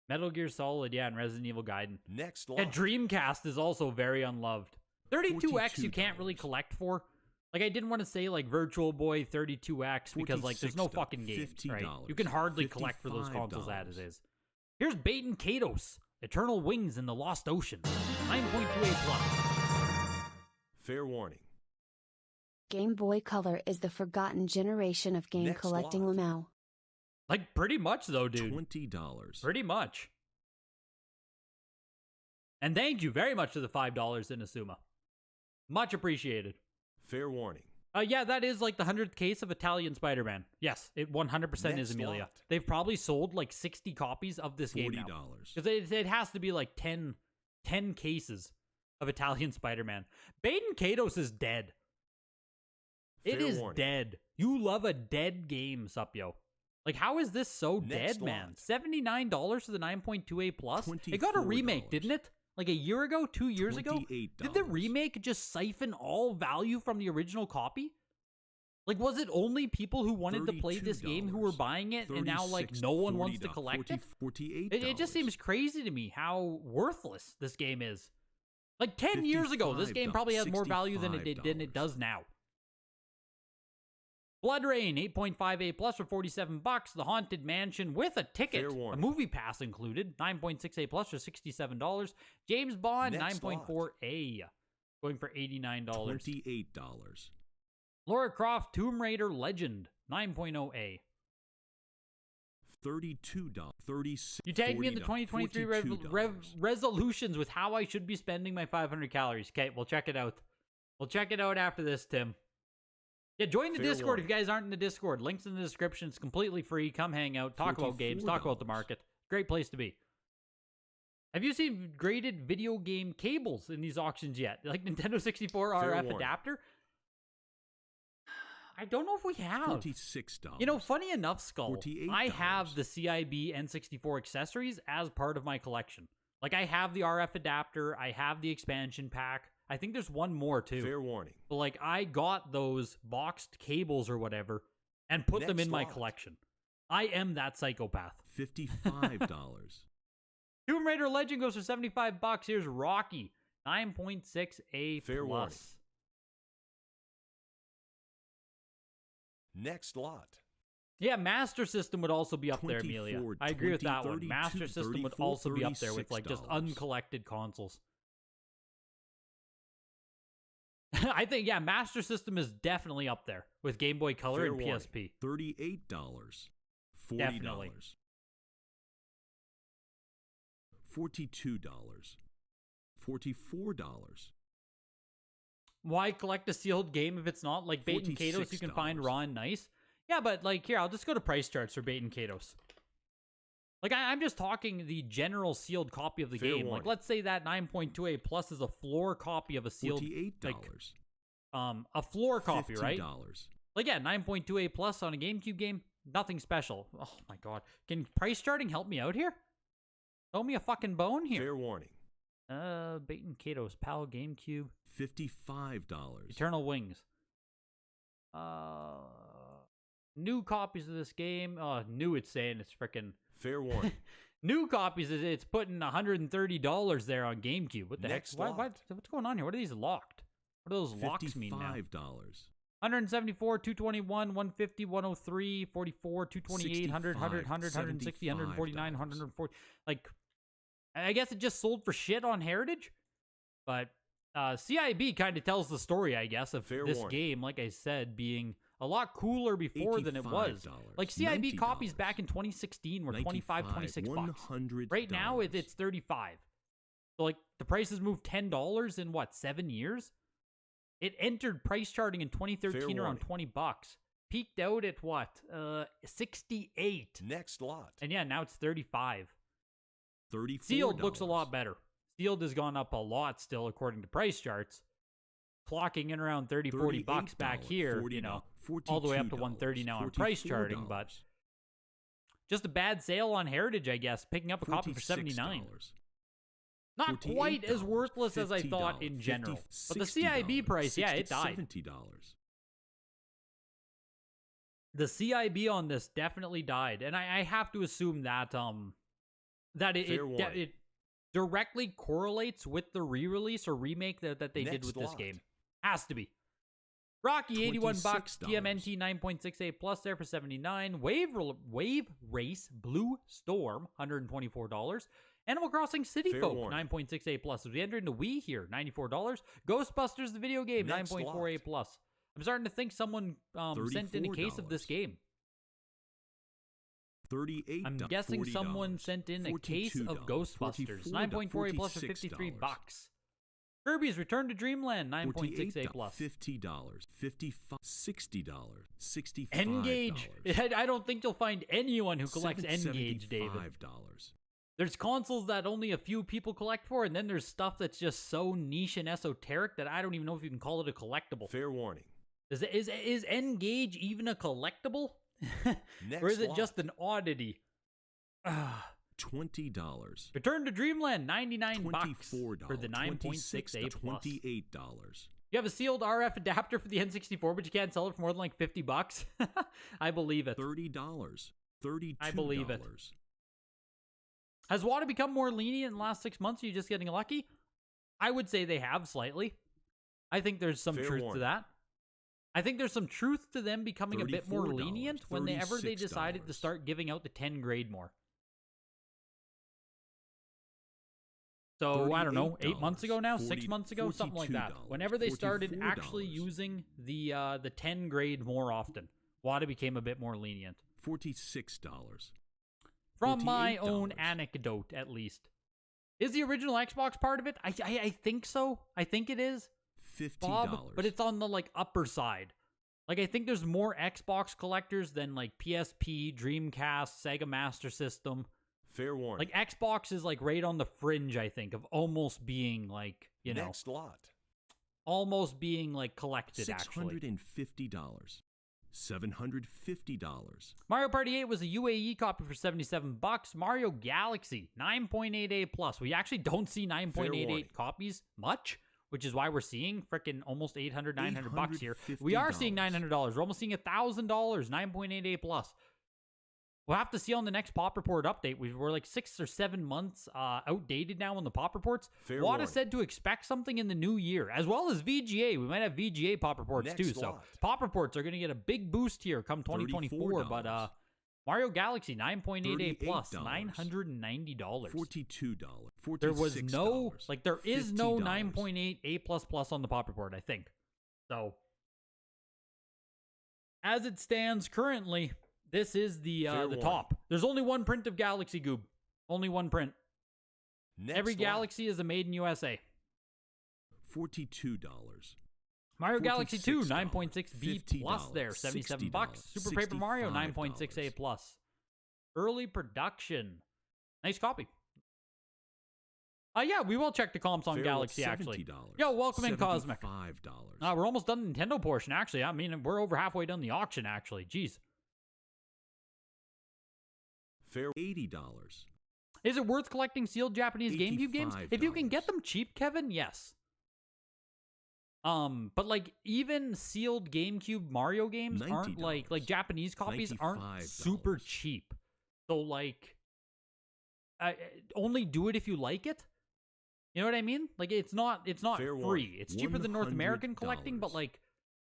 Metal Gear Solid, yeah, and Resident Evil Gaiden. Next lot. Yeah, Dreamcast is also very unloved. 32X you can't really $42. collect for. Like, I didn't want to say, like, Virtual Boy 32X because, like, there's no $46. fucking games, right? $50. You can hardly collect for those consoles $55. as is. Here's Bait and Kados. Eternal Wings in the Lost Ocean. 9.28+. Fair warning. Game Boy Color is the forgotten generation of game Next collecting lot. Lamau. Like, pretty much, though, dude. $20. Pretty much. And thank you very much for the $5 in Asuma. Much appreciated. Fair warning. Yeah, that is like the 100th case of Italian Spider-Man. Yes, it 100% is Amelia. lot. They've probably sold like 60 copies of this game now. $40. Because it has to be like 10 cases of Italian Spider-Man. Baden Kados is dead. It Fair is warning. dead. You love a dead game, Supyo. Like, how is this so Next dead, man? lot. $79 for the 9.2A plus? It got a $24. remake, didn't it? Like a year ago, 2 years ago? $28. Did the remake just siphon all value from the original copy? Like, was it only people who wanted to play this game who were buying it, and now, like, no one wants to collect it? $48. It just seems crazy to me how worthless this game is. Like, 10 years ago, this game probably has more value than it does now. Blood Rain, 8.5A plus for $47. The Haunted Mansion with a ticket, Fair a warning. movie pass included, 9.6A plus for $67. James Bond, Next 9.4A, going for $89. $28. Lara Croft, Tomb Raider Legend, 9.0A. $32. 36. You tagged me in the $40, 2023 $42. resolutions with how I should be spending my 500 calories. Okay, we'll check it out. We'll check it out after this, Tim. Yeah, join the Fair Discord warning. if you guys aren't in the Discord. Links in the description. It's completely free. Come hang out. Talk about games. Talk about the $44. market. Great place to be. Have you seen graded video game cables in these auctions yet? Like Nintendo 64 Fair RF warning. adapter? I don't know if we have. $46. You know, funny enough, Skull, $48. I have the CIB N64 accessories as part of my collection. Like, I have the RF adapter, I have the expansion pack. I think there's one more, too. Fair warning. But, like, I got those boxed cables or whatever and put them Next in my lot. collection. I am that psychopath. $55. Tomb Raider Legend goes for $75. Here's Rocky, 9.6A Fair plus. warning. Next lot. Yeah, Master System would also be up there, 24, Amelia. I agree with that 20, one. 32, Master System would 34, also be up there with, like, just $36. uncollected consoles. I think, yeah, Master System is definitely up there with Game Boy Color Fair and warning. PSP. $38. $40. Definitely. $42. $44. Why collect a sealed game if it's not like Bait and Kados you can find $46. raw and nice? Yeah, but like here, I'll just go to price charts for Bait and Kados. Like I'm just talking the general sealed copy of the Fair game. Like warning. let's say that 9.2A plus is a floor copy of a sealed $48. like a floor copy, right? $50. Like yeah, 9.2A plus on a GameCube game, nothing special. Oh my god. Can price charting help me out here? Throw me a fucking bone here. Fair warning. Bait and Kados, PAL, GameCube, $55. Eternal Wings. New copies of this game. New it's saying it's freaking Fair warning. new copies. It's putting $130 there on GameCube. What the Next heck? Why, lot. what's going on here? What are these locked? What do those locks mean now? $55. 174, 221, 150, 103, 44, 228, 100, 100, 100, 160, 149, 140. Like, I guess it just sold for shit on Heritage. But CIB kind of tells the story, I guess, of Fair this warning. game, like I said, being a lot cooler before than it was. Like CIB $90. copies back in 2016 were 25, 26 bucks. $100. Right now it's 35. So like the prices moved $10 in what, 7 years? It entered price charting in 2013 around warning. $20. Peaked out at what? 68. Next lot. And yeah, now it's 35. $34. Sealed looks a lot better. Sealed has gone up a lot still according to price charts. Clocking in around 30, 40 bucks back here, you know, all the way up to 130 now on price charting, but just a bad sale on Heritage, I guess, picking up a copy for 79. Not quite as worthless as I thought in general. But the CIB price, yeah, it died. $70. The CIB on this definitely died, and I have to assume that Fair warning. it directly correlates with the re-release or remake that they did Next with this lot. game. Has to be. Rocky, 81 bucks. $26. TMNT 9.6A plus there for 79. Wave Race Blue Storm, $124. Animal Crossing City Fair Folk, warning. 9.6A plus. As we enter into Wii here, $94. Ghostbusters the video game, Next 9.4A lot. plus. I'm starting to think someone sent in a case of this $34. game. $38. I'm guessing $40. someone sent in a case of $42, Ghostbusters. 9.4A plus for 53 bucks. Kirby's Return to Dreamland, 9.6A plus. $50, $55, $60, $65. N-Gage. I don't think you'll find anyone who collects N-Gage, David. $5. There's consoles that only a few people collect for, and then there's stuff that's just so niche and esoteric that I don't even know if you can call it a collectible. Fair warning. Is N-Gage even a collectible? Next or is it lot. just an oddity? $20. Return to Dreamland, $99 $24 for the 9.6A plus. $28. You have a sealed RF adapter for the N64, but you can't sell it for more than like $50. I believe it. $30. $32. I believe it. Has WATA become more lenient in the last 6 months? Are you just getting lucky? I would say they have slightly. I think there's some truth to that. I think there's some truth to them becoming a bit more lenient whenever they decided to start giving out the 10 grade more. So, I don't know, 8 months ago now, 6 months ago, something like that. Whenever they started actually using the 10 grade more often, WATA became a bit more lenient. $46. From my own anecdote, at least. Is the original Xbox part of it? I think so. I think it is. $50. Bob, but it's on the like upper side. Like, I think there's more Xbox collectors than like PSP, Dreamcast, Sega Master System. Fair warning. Like, Xbox is like right on the fringe, I think, of almost being like, you know, Next lot. almost being like collected. Actually, $650. $750. Mario Party 8 was a UAE copy for $77. Mario Galaxy 9.8A plus. We actually don't see 9.88 copies much, which is why we're seeing freaking almost $800, $900 here. We are seeing $900. We're almost seeing $1,000. 9.8A plus. We'll have to see on the next Pop Report update. We're like 6 or 7 months outdated now on the Pop Reports. WATA said to expect something in the new year, as well as VGA. We might have VGA Pop Reports too. So Pop Reports are going to get a big boost here come 2024. $34. But Mario Galaxy 9.88 plus, $990. $42. There was no, like, there is no $50. 9.8 A++ on the Pop Report, I think. So, as it stands currently, this is the top. There's only one print of Galaxy Goob. Only one print. Every Galaxy is a made in USA. $42. Mario Galaxy 2, $46. 9.6B plus there, $77. Super Paper Mario, 9.6A plus. Early production. Nice copy. Yeah, we will check the comps on Galaxy, actually. Yo, welcome in, Cosmic. We're almost done the Nintendo portion, actually. I mean, we're over halfway done the auction, actually. Jeez. $80. Is it worth collecting sealed Japanese GameCube games? If you can get them cheap, Kevin, yes. But like even sealed GameCube Mario games aren't like Japanese copies aren't super cheap. So like, only do it if you like it. You know what I mean? Like it's not free. It's cheaper than North American collecting, but like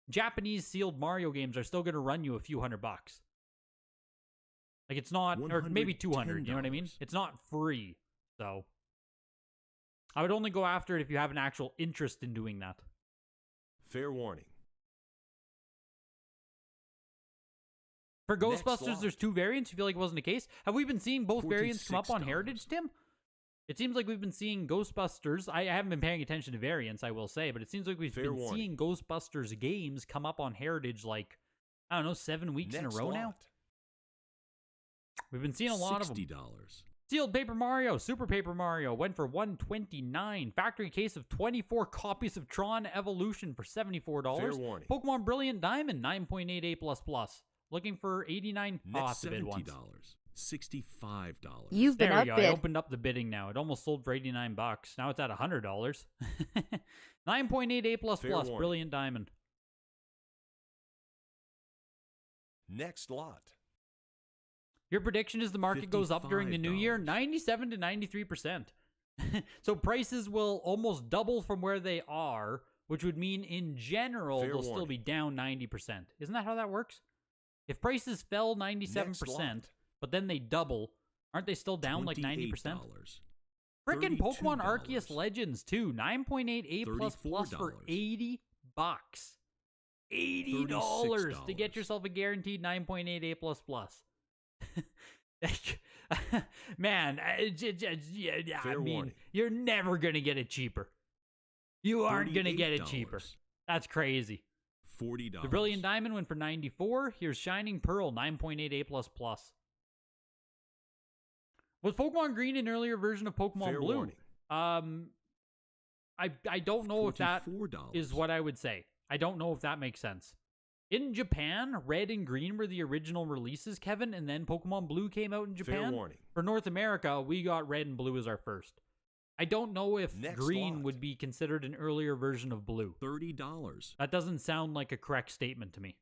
Japanese sealed Mario games are still going to run you a few $100. Like, it's not, or maybe 200, you know what I mean? It's not free, so. I would only go after it if you have an actual interest in doing that. Fair warning. For Ghostbusters, there's 2 variants. You feel like it wasn't the case? Have we been seeing both variants come up on Heritage, Tim? It seems like we've been seeing Ghostbusters. I haven't been paying attention to variants, I will say, but it seems like we've been seeing Ghostbusters games come up on Heritage like, I don't know, 7 weeks in a row now. We've been seeing a lot of them. $60. Sealed Paper Mario, Super Paper Mario went for $129. Factory case of 24 copies of Tron Evolution for $74. Fair warning. Pokemon Brilliant Diamond, 9.88++. Looking for $89. Next $70. $65. You've been There we go. outbid. I opened up the bidding now. It almost sold for $89. Now it's at $100. 9.88++. Brilliant Diamond. Next lot. Your prediction is the market goes up during the new year? 97 to 93%. So prices will almost double from where they are, which would mean in general they'll still be down 90%. Isn't that how that works? If prices fell 97%, but then they double, aren't they still down like 90%? Frickin' Pokemon Arceus Legends too, 9.8 A++ for $80. $80 to get yourself a guaranteed 9.8 A++. Man, I mean, you're never gonna get it cheaper. You aren't going to get it cheaper. That's crazy. $40. The Brilliant Diamond went for 94. Here's Shining Pearl, 9.8 A++. Was Pokemon Green an earlier version of Pokemon Fair Blue? warning. I don't know if that $44. is what I would say. I don't know if that makes sense. In Japan, Red and Green were the original releases, Kevin, and then Pokemon Blue came out in Japan. Fair warning. For North America, we got Red and Blue as our first. I don't know if Next Green lot. would be considered an earlier version of Blue. $30. That doesn't sound like a correct statement to me.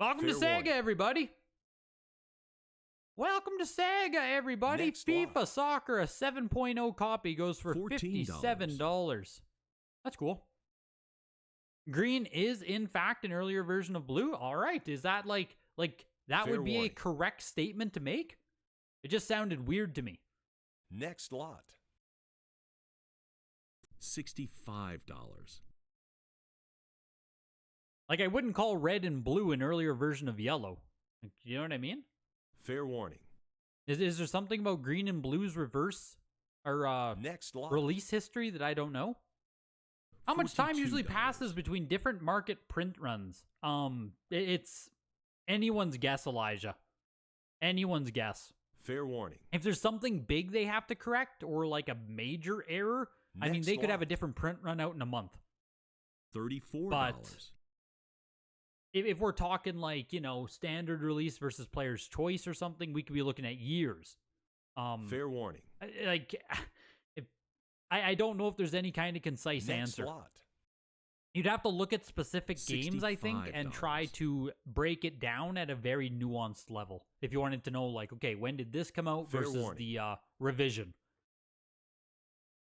Welcome to Fair Sega, warning. everybody. Welcome to Sega, everybody. Next FIFA lot. Soccer, a 7.0 copy goes for $14. $57. That's cool. Green is, in fact, an earlier version of Blue. All right. Is that like that Fair would be a warning. correct statement to make? It just sounded weird to me. Next lot. $65. Like, I wouldn't call Red and Blue an earlier version of Yellow. Like, you know what I mean? Fair warning. Is there something about Green and Blue's reverse or Next lot. release history that I don't know? How much time usually $42. passes between different market print runs? It's anyone's guess, Elijah. Anyone's guess. Fair warning. If there's something big they have to correct or like a major error, I mean, Next they could have a lot. different print run out in a month. $34. But if we're talking like, you know, standard release versus player's choice or something, we could be looking at years. Fair warning. I don't know if there's any kind of concise Next answer. lot. You'd have to look at specific games, I think, and try $65. to break it down at a very nuanced level. If you wanted to know, like, okay, when did this come out Fair versus warning. the revision?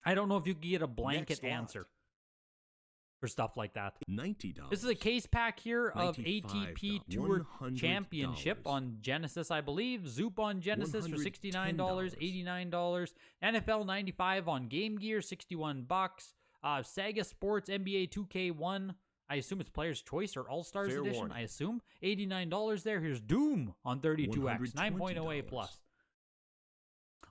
I don't know if you could get a blanket Next lot. answer for stuff like that. $90. This is a case pack here of $95. ATP Tour $100. Championship on Genesis, I believe. Zoop on Genesis for $69, $89. NFL 95 on Game Gear, $61. Sega Sports NBA 2K1. I assume it's Player's Choice or All-Stars Fair Edition. warning. I assume. $89 there. Here's Doom on 32X, 9.0 A+. $120.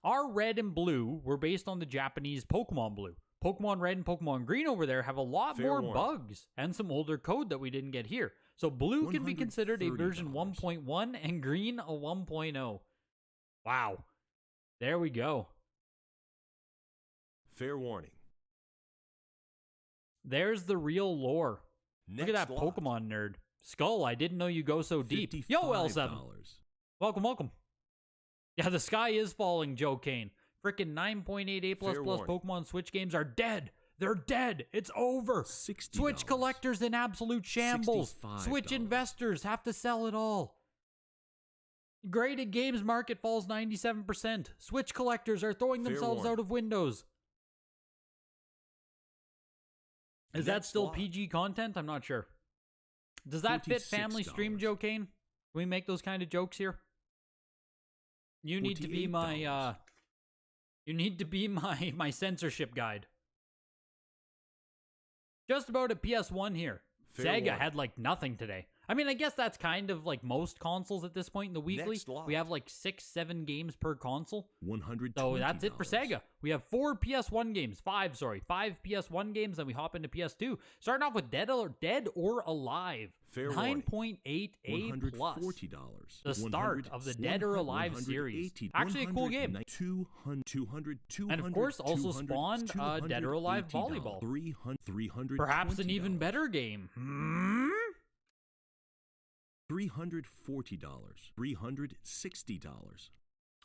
Our Red and Blue were based on the Japanese Pokemon Blue. Pokemon Red and Pokemon Green over there have a lot Fair more warning. bugs and some older code that we didn't get here. So Blue can be considered a version $130. 1.1 and Green a 1.0. Wow. There we go. Fair warning. There's the real lore. Next Look at that lot. Pokemon nerd. Skull, I didn't know you go so deep. Yo, L7. $55. Welcome, welcome. Yeah, the sky is falling, Joe Kane. Frickin' 9.8 A++ Fair warning. Pokemon Switch games are dead. They're dead. It's over. $60. Switch collectors in absolute shambles. $65. Switch investors have to sell it all. Graded games market falls 97%. Switch collectors are throwing Fair themselves warning. out of windows. Is that Next still lot. PG content? I'm not sure. Does that fit family stream, $46. Joe Kane? Can we make those kind of jokes here? You need to be my $48. you need to be my censorship guide. Just about a PS1 here. Fair Sega warning. had like nothing today. I mean, I guess that's kind of like most consoles at this point in the weekly. Next lot. We have like 6-7 games per console. $120. So that's it for Sega. We have 5 PS1 games, then we hop into PS2. Starting off with Dead or Alive. Fair warning. 9.8 A+. $140. The start of the Dead or Alive series. Actually a cool game. And of course also spawned Dead or Alive Volleyball. Perhaps an even better game. $340. $360.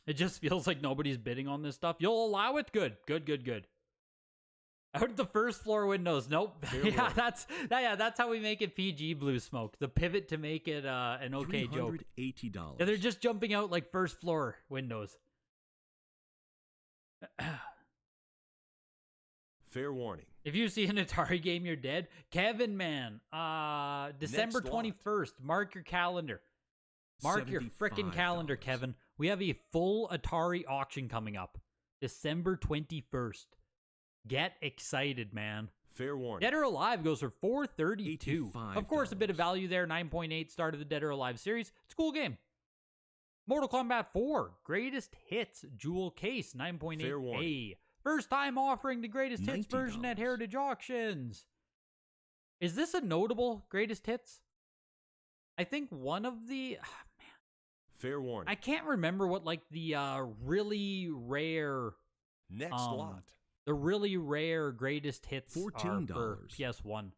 It just feels like nobody's bidding on this stuff. You'll allow it? Good. Out the first floor windows. Nope. Fair yeah, warning. that's how we make it PG, Blue Smoke. The pivot to make it an okay joke. $380. Yeah, they're just jumping out like first floor windows. Fair warning. If you see an Atari game, you're dead. Kevin, man. December Next lot. 21st. Mark your calendar. Mark your frickin' calendar, $75. Kevin. We have a full Atari auction coming up. December 21st. Get excited, man. Fair warning. Dead or Alive goes for $432. Of course, a bit of $85. value there. 9.8 start of the Dead or Alive series. It's a cool game. Mortal Kombat 4 Greatest Hits Jewel Case 9.8 Fair warning. A. First time offering the Greatest Hits version at $90. Heritage Auctions. Is this a notable Greatest Hits? I think one of the... Fair warning. I can't remember what like the really rare... Next lot. The really rare Greatest Hits are $14. for PS1.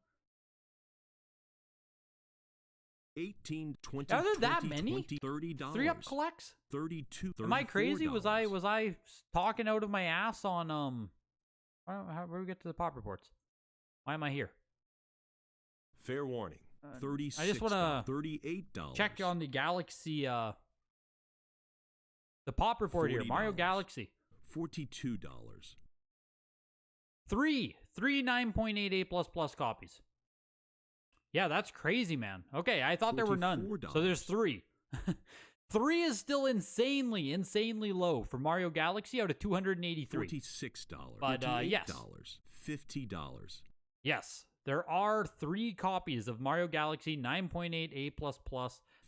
18, 20, Are there 20, that many? $20, $30. 3-up collects? 32, Am I crazy? Was I $34. talking out of my ass on how do we get to the pop reports? Why am I here? Fair warning. $36, I just wanna $38. Check on the Galaxy the pop report here. Mario $40. Galaxy. $42. Three 9.88 plus copies. Yeah, that's crazy, man. Okay, I thought there were none. $44. So there's 3. 3 is still insanely low for Mario Galaxy out of 283. $46. But, yes. $50. Yes, there are 3 copies of Mario Galaxy 9.8 A++.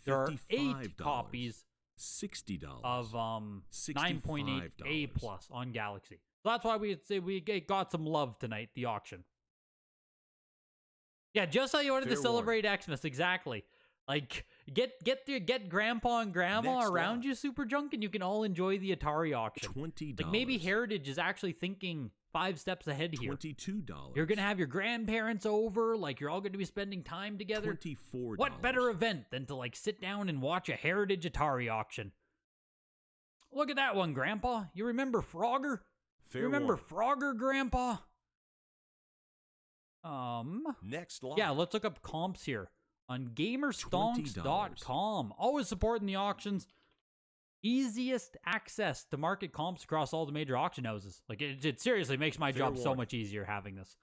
There are 8 $55. copies $60 of 9.8 A+ on Galaxy. So that's why we'd say we got some love tonight, the auction. Yeah, just how you wanted to Fair celebrate Xmas, exactly. Like, get grandpa and grandma Next around lot. you, Super Junk, and you can all enjoy the Atari auction. $20. Like, maybe Heritage is actually thinking 5 steps ahead here. $22. You're going to have your grandparents over, like, you're all going to be spending time together. $24. What better event than to, like, sit down and watch a Heritage Atari auction? Look at that one, Grandpa. You remember Frogger? Fair You remember warning. Frogger, Grandpa? Next lot. Yeah, let's look up comps here on gamerstonks.com. Always supporting the auctions. Easiest access to market comps across all the major auction houses. Like, it seriously makes my Fair job so warning. much easier having this.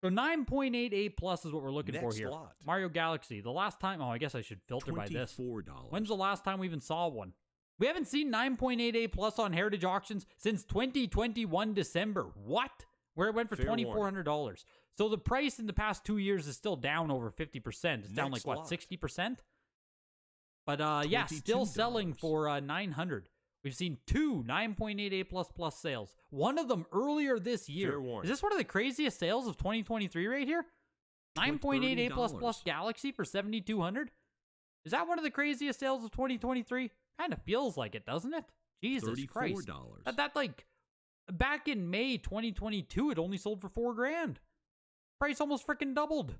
So 9.8 A+ is what we're looking for Next here. lot. Mario Galaxy. The last time... Oh, I guess I should filter by this. $24. When's the last time we even saw one? We haven't seen 9.8 A+ on Heritage Auctions since 2021 December. What? Where it went for Fair $2,400. So the price in the past 2 years is still down over 50%. It's down like, Next what, lot. 60%? But yeah, still selling $22. for $900. We've seen 2 9.8 A++ sales. One of them earlier this year. Fair warning. Is this one of the craziest sales of 2023 right here? 9.8 A++ $30. Galaxy Galaxy for $7,200? Is that one of the craziest sales of 2023? Kind of feels like it, doesn't it? Jesus Christ. $34. That like back in May 2022, it only sold for $4,000. Price almost freaking doubled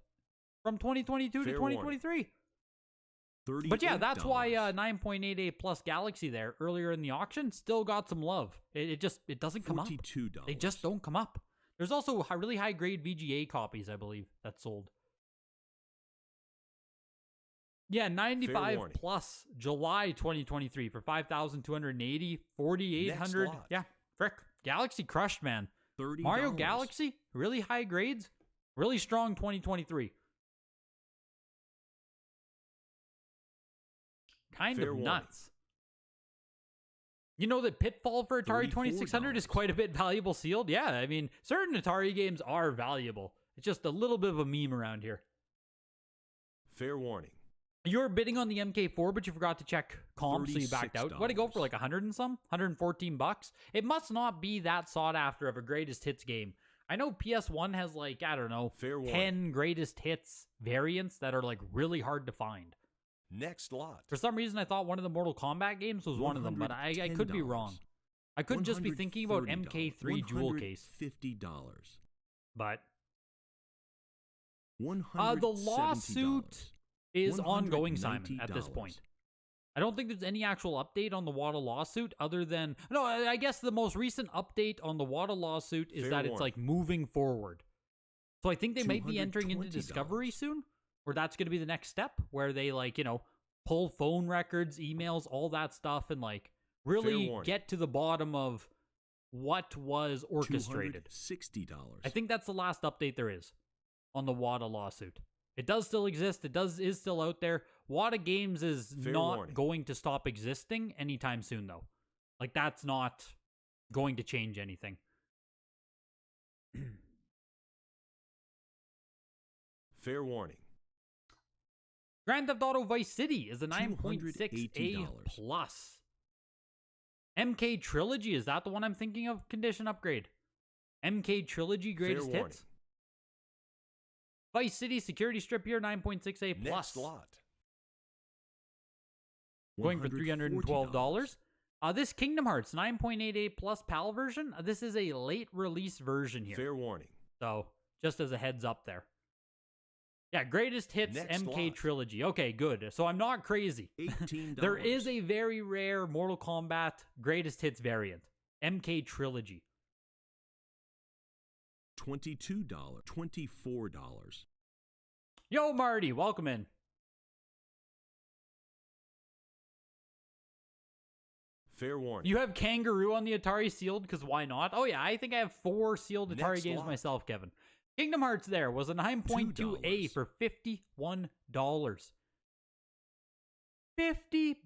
from 2022 to Fair 2023. But yeah, that's why 9.8 A+ Galaxy there earlier in the auction still got some love. It doesn't come up. $42. They just don't come up. There's also really high grade VGA copies, I believe, that sold. Yeah, 95 warning. plus July 2023 for 5,280, 4,800. Next lot. Yeah, frick. Galaxy crushed, man. $30. Mario Galaxy, really high grades, really strong 2023. Kind Fair of warning. nuts. You know that Pitfall for Atari $34. 2600 is quite a bit valuable sealed? Yeah, I mean, certain Atari games are valuable. It's just a little bit of a meme around here. Fair warning. You were bidding on the MK4, but you forgot to check comps, so you backed out. What'd it go for, like 100 and some? 114 bucks? It must not be that sought after of a greatest hits game. I know PS1 has like, I don't know, Fair 10 warning. greatest hits variants that are like really hard to find. Next lot. For some reason, I thought one of the Mortal Kombat games was one of them, but I could be wrong. I could just be thinking about MK3 Jewel Case. $50. But $170. the lawsuit is ongoing, Simon, at this $190. point. I don't think there's any actual update on the WADA lawsuit other than... No, I guess the most recent update on the WADA lawsuit is Fair that it's warning. like moving forward. So I think they might be entering into $220. discovery soon, where that's going to be the next step, where they like, you know, pull phone records, emails, all that stuff, and like really warning. get to the bottom of what was orchestrated. $260. I think that's the last update there is on the WADA lawsuit. It does still exist. Is still out there. WADA Games is Fair not warning. going to stop existing anytime soon, though. Like, that's not going to change anything. Fair warning. Grand Theft Auto Vice City is a 9.6A $280. plus. MK Trilogy, is that the one I'm thinking of? Condition upgrade. MK Trilogy greatest Fair hits. Vice City Security Strip here, 9.6A plus. Next lot. Going for $312. This Kingdom Hearts 9.88 plus PAL version. This is a late release version here. Fair warning. So just as a heads up there. Yeah, greatest hits Next MK lot. Trilogy. Okay, good. So I'm not crazy. $18. There is a very rare Mortal Kombat greatest hits variant. MK Trilogy. $22. $24. Yo, Marty, welcome in. Fair warning. You have Kangaroo on the Atari sealed, because why not? Oh yeah, I think I have 4 sealed Atari Next games lot. myself, Kevin. Kingdom Hearts there was a 9.2A for $51. $50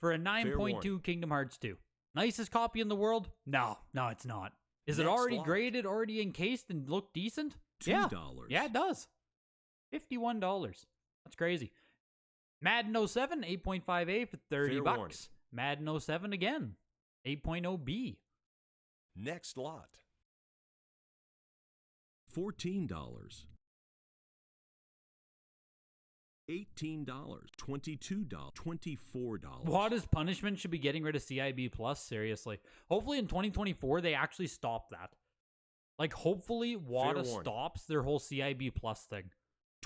for a 9.2 warning. Kingdom Hearts 2. Nicest copy in the world? No, it's not. Is it Next already lot. graded, already encased, and look decent? $2. Yeah, it does. $51. That's crazy. Madden 07, 8.5A for $30. Fair warning. Madden 07 again, 8.0B. Next lot. $14. $18. $22. $24. What is punishment should be getting rid of CIB Plus? Seriously. Hopefully in 2024 they actually stop that. Like hopefully WADA warning. stops their whole CIB Plus thing.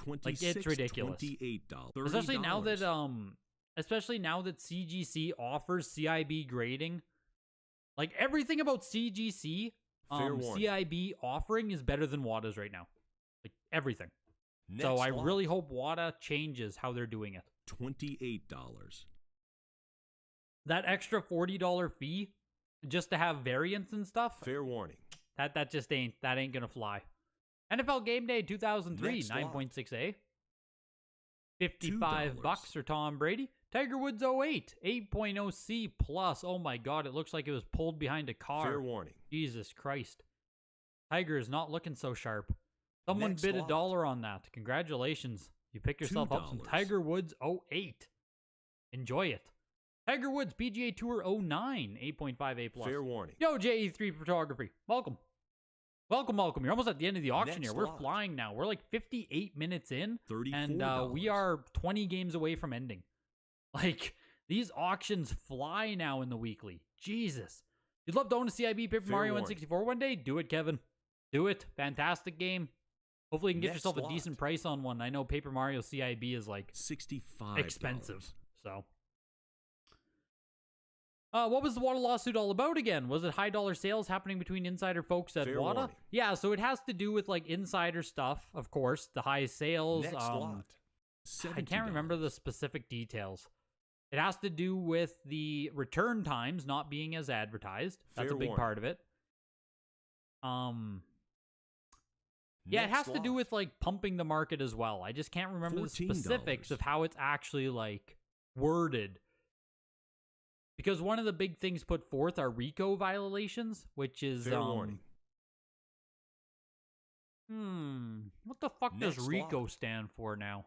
Like it's ridiculous. $28. Especially now that $30. CGC offers CIB grading. Like everything about CGC Fair warning. CIB offering is better than WADA's right now. Like everything. Next So I lot. really hope WADA changes how they're doing it. $28. That extra $40 fee just to have variants and stuff, Fair warning. that just ain't gonna fly. NFL Game Day 2003, Next lot. 9.6A. $55 $2. for Tom Brady. Tiger Woods 08, 8.0C plus. Oh my god, it looks like it was pulled behind a car. Fair warning. Jesus Christ. Tiger is not looking so sharp. Someone Next bid lot. $1 on that. Congratulations. You pick yourself up some $2. Tiger Woods 08. Enjoy it. Tiger Woods PGA Tour 09, 8.5A plus. Fair warning. Yo, JE3 Photography. Welcome. Welcome. You're almost at the end of the auction Next here. We're lot. flying now. We're like 58 minutes in. And $34. we are 20 games away from ending. Like, these auctions fly now in the weekly. Jesus. You'd love to own a CIB Paper Fair Mario warning. 164 one day? Do it, Kevin. Do it. Fantastic game. Hopefully you can get Next yourself a lot. decent price on one. I know Paper Mario CIB is like $65. expensive. So, what was the WADA lawsuit all about again? Was it high dollar sales happening between insider folks at Fair WADA? warning. Yeah, so it has to do with like insider stuff, of course, the high sales. Next lot. I can't remember the specific details. It has to do with the return times not being as advertised. That's Fair a big warning. part of it. Yeah, it has Next to do lot. with like pumping the market as well. I just can't remember the $14. specifics of how it's actually like worded. Because one of the big things put forth are RICO violations, which is Fair warning. What the fuck does Next RICO lot. stand for now?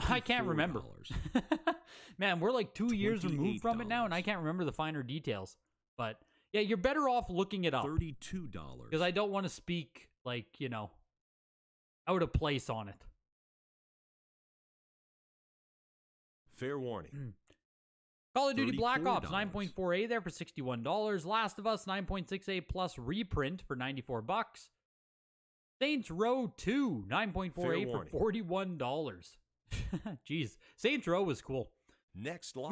I can't remember. $24. Man, we're like 2 years removed from it now, and I $28. can't remember the finer details. But yeah, you're better off looking it up. $32. Because I don't want to speak, like, you know, out of place on it. Fair warning. Call of Duty Black Ops, $34. 9.4A there for $61. Last of Us, 9.6A plus reprint for $94. Saints Row 2, 9.4A Fair for warning. $41. Jeez. Saints Row was cool. Next lot.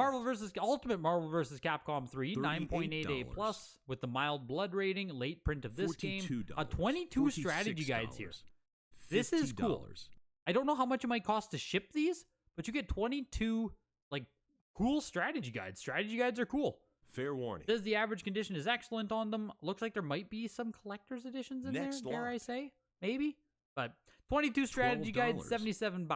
Ultimate Marvel vs. Capcom 3, $38. 9.8A plus with the mild blood rating, late print of this game. $42. 22 strategy guides here. This is cool. $50. I don't know how much it might cost to ship these, but you get 22 like cool strategy guides. Strategy guides are cool. Fair warning. Says the average condition is excellent on them. Looks like there might be some collector's editions in Next there, dare I lot. say? Maybe. But 22 strategy guides, $77.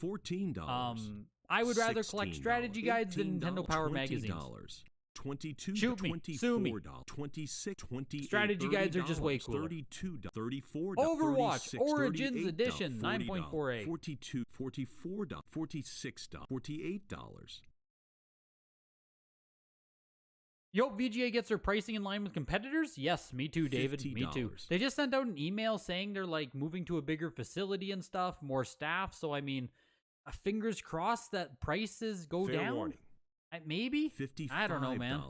$14. I would rather collect strategy guides than $18. Nintendo Power $20. magazines. 22 Shoot me. Sue me. $24, 26 28 Strategy guides are just way cooler. 32 $34 Overwatch 36 Origins $38 Edition, $40 9.4A. 42 $44 $46 $48. Yo, VGA gets their pricing in line with competitors? Yes, me too, David. Me too. $50. They just sent out an email saying they're like moving to a bigger facility and stuff, more staff. So, I mean, fingers crossed that prices go Fair down. warning. Maybe? $55. I don't know, man.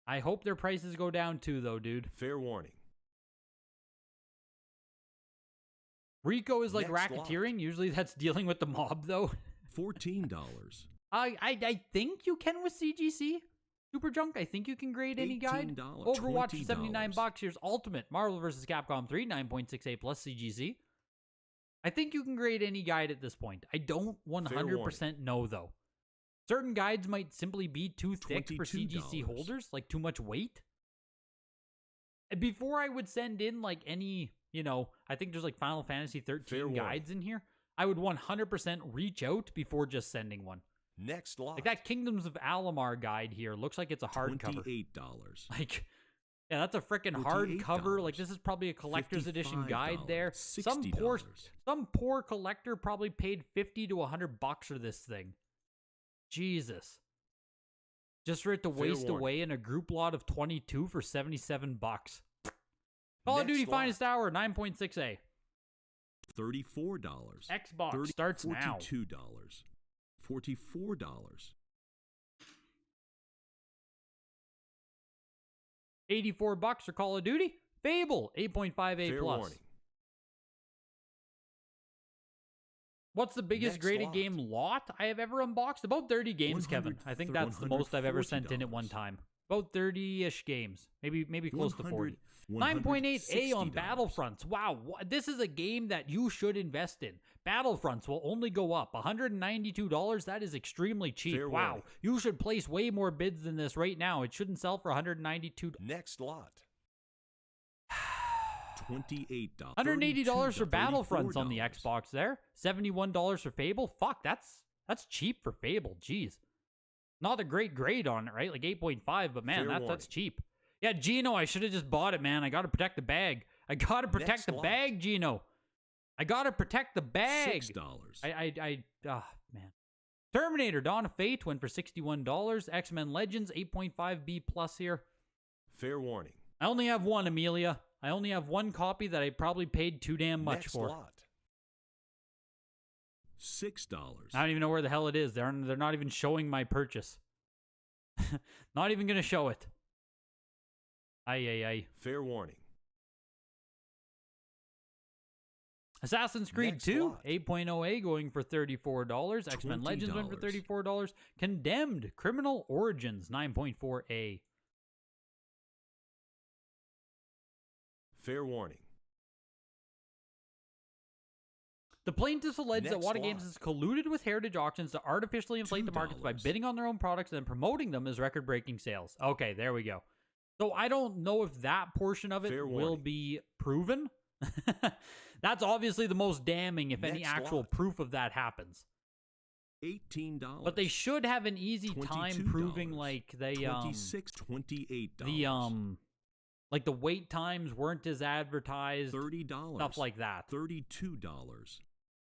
I hope their prices go down too, though, dude. Fair warning. Rico is like Next racketeering. Usually that's dealing with the mob, though. $14. I think you can with CGC. Super Junk, I think you can grade any guide. $18, Overwatch for $20. $79. Here's Ultimate. Marvel vs. Capcom 3, 9.68 plus CGC. I think you can grade any guide at this point. I don't 100% know, though. Certain guides might simply be too thick for CGC $22. holders, like too much weight. Before I would send in like any, I think there's like Final Fantasy 13 guides in here. I would 100% reach out before just sending one. Next lot. Like that Kingdoms of Alamar guide here looks like it's a hardcover. $28. Like, yeah, that's a freaking hardcover. Like, this is probably a collector's edition guide there. $60. Some poor collector probably paid $50 to $100 for this thing. Jesus. Just for it to waste away in a group lot of 22 for $77. Call of Duty Finest Hour, 9.6A. $34. Xbox starts now. $42. $44. $84 for Call of Duty. Fable, 8.5A+. Fair warning. What's the biggest Next graded lot. game lot I have ever unboxed? About 30 games, Kevin. I think that's the most I've ever sent in at one time. About 30-ish games. Maybe close to 40. 9.8A on Battlefronts. Wow, this is a game that you should invest in. Battlefronts will only go up. $192, that is extremely cheap. Fair Wow, warning. you should place way more bids than this right now. It shouldn't sell for $192. Next lot. $28. $180 for Battlefronts on the $34. Xbox there. $71 for Fable. Fuck, that's cheap for Fable. Jeez. Not a great grade on it, right? Like 8.5, but man, Fair that's cheap. Yeah, Gino, I should have just bought it, man. I got to protect the bag. I got to protect Next the lot. bag, Gino. I got to protect the bag. $6. Man. Terminator, Dawn of Fate went for $61. X-Men Legends, 8.5B plus here. Fair warning. I only have one, Amelia. I only have one copy that I probably paid too damn much Next for. lot. $6. I don't even know where the hell it is. They're not even showing my purchase. Not even going to show it. Ay. Fair warning. Assassin's Creed Next 2, lot. 8.0A going for $34. X-Men Legends went for $34. Condemned Criminal Origins, 9.4A. Fair warning. The plaintiffs allege that Next Wada lot. Games has colluded with Heritage Auctions to artificially inflate the markets by $2. bidding on their own products and then promoting them as record-breaking sales. Okay, there we go. So I don't know if that portion of it Fair will warning. be proven. That's obviously the most damning if any Next actual lot. proof of that happens. $18. But they should have an easy time $22. proving like they $26. $28. the like the wait times weren't as advertised, $30. stuff like that. $32.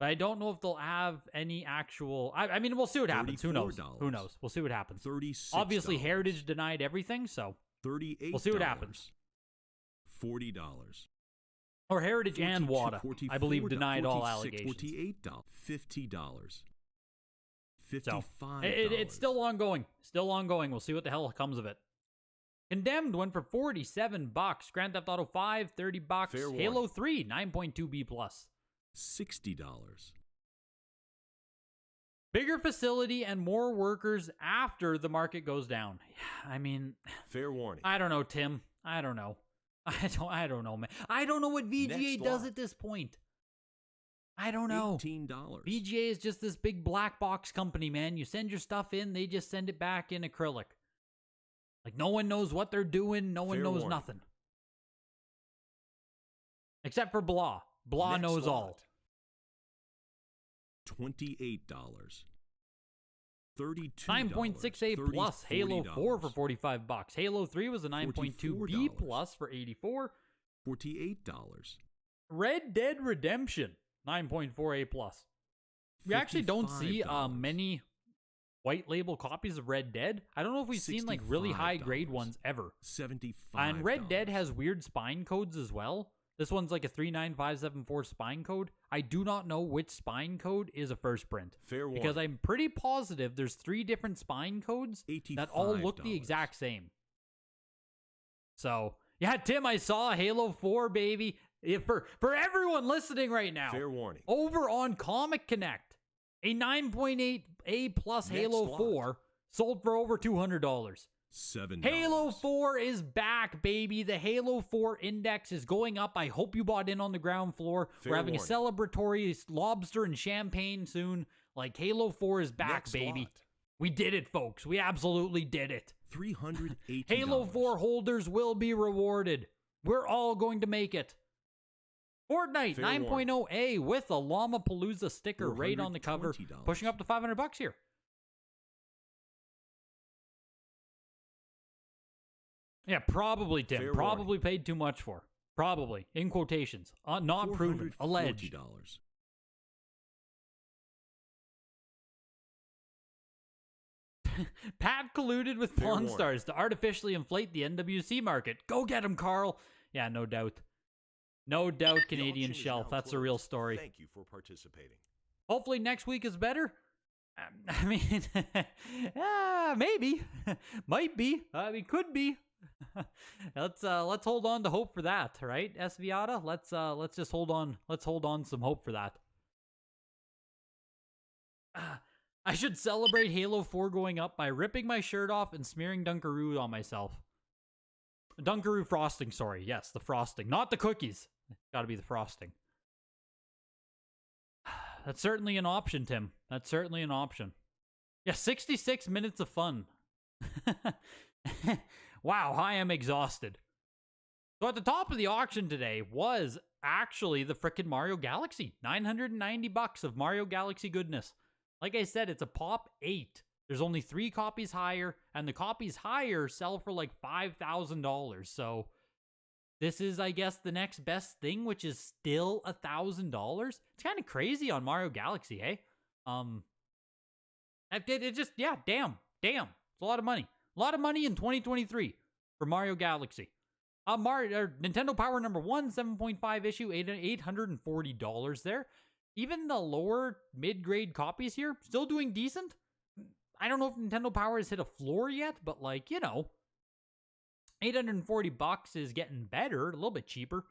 But I don't know if they'll have any actual. I mean, we'll see what happens. Who knows? $34. Who knows? We'll see what happens. $36. Obviously, Heritage denied everything, so $38. we'll see what happens. $40. Or Heritage and WADA, I believe, $44, denied all $46, allegations. $48. $50. So $55. it's still ongoing. Still ongoing. We'll see what the hell comes of it. Condemned went for $47. Grand Theft Auto 5, $30. Fair Halo warning. 3, 9.2B plus. $60. Bigger facility and more workers after the market goes down. I mean, Fair warning. I don't know, Tim. I don't know. I don't know, man. I don't know what VGA Next does lot. at this point. I don't know. $18. VGA is just this big black box company, man. You send your stuff in, they just send it back in acrylic. Like, no one knows what they're doing. No one Fair knows warning. nothing. Except for Blah. Blah Next knows lot. all. $28. $32. 9.6A plus Halo 4 for $45. Halo 3 was a 9.2B plus for $84. $48. Red Dead Redemption 9.4A plus. We actually don't see many white label copies of Red Dead. I don't know if we've seen like really high grade ones ever. $75. And Red Dead has weird spine codes as well. This one's like a 39574 spine code. I do not know which spine code is a first print. Fair warning. Because I'm pretty positive there's 3 different spine codes that all look the exact same. So, yeah, Tim, I saw Halo 4, baby. For everyone listening right now. Fair warning. Over on Comic Connect, a 9.8A plus Halo 4 sold for over $200. $7. Halo 4 is back, baby. The Halo 4 index is going up. I hope you bought in on the ground floor. We're having a celebratory lobster and champagne soon. Like, Halo 4 is back, baby. We did it, folks. We absolutely did it. $380. Halo 4 holders will be rewarded. We're all going to make it. Fortnite 9.0A with a Llama-Palooza sticker right on the cover. Pushing up to $500 here. Yeah, probably, Tim. Probably paid too much for. Probably. In quotations. Not proven. Alleged. Pat colluded with Pawn Stars to artificially inflate the NWC market. Go get him, Carl. Yeah, no doubt. No doubt, Canadian Shelf. That's a real story. Thank you for participating. Hopefully next week is better. I mean, maybe. Might be. I mean, could be. Let's hold on to hope for that, right, Esviata? Let's just hold on. Let's hold on some hope for that. I should celebrate Halo 4 going up by ripping my shirt off and smearing Dunkaroo on myself. Dunkaroo frosting, sorry. Yes, the frosting, not the cookies. Gotta be the frosting. That's certainly an option, Tim. That's certainly an option. Yeah, 66 minutes of fun. Wow, I am exhausted. So at the top of the auction today was actually the frickin' Mario Galaxy. $990 of Mario Galaxy goodness. Like I said, it's a pop 8. There's only 3 copies higher, and the copies higher sell for like $5,000. So this is, I guess, the next best thing, which is still $1,000. It's kind of crazy on Mario Galaxy, hey? It just, yeah, damn. It's a lot of money. A lot of money in 2023 for Mario Galaxy. Nintendo Power number 1, 7.5 issue, $840 there. Even the lower mid-grade copies here, still doing decent. I don't know if Nintendo Power has hit a floor yet, but like, you know, $840 is getting better, a little bit cheaper.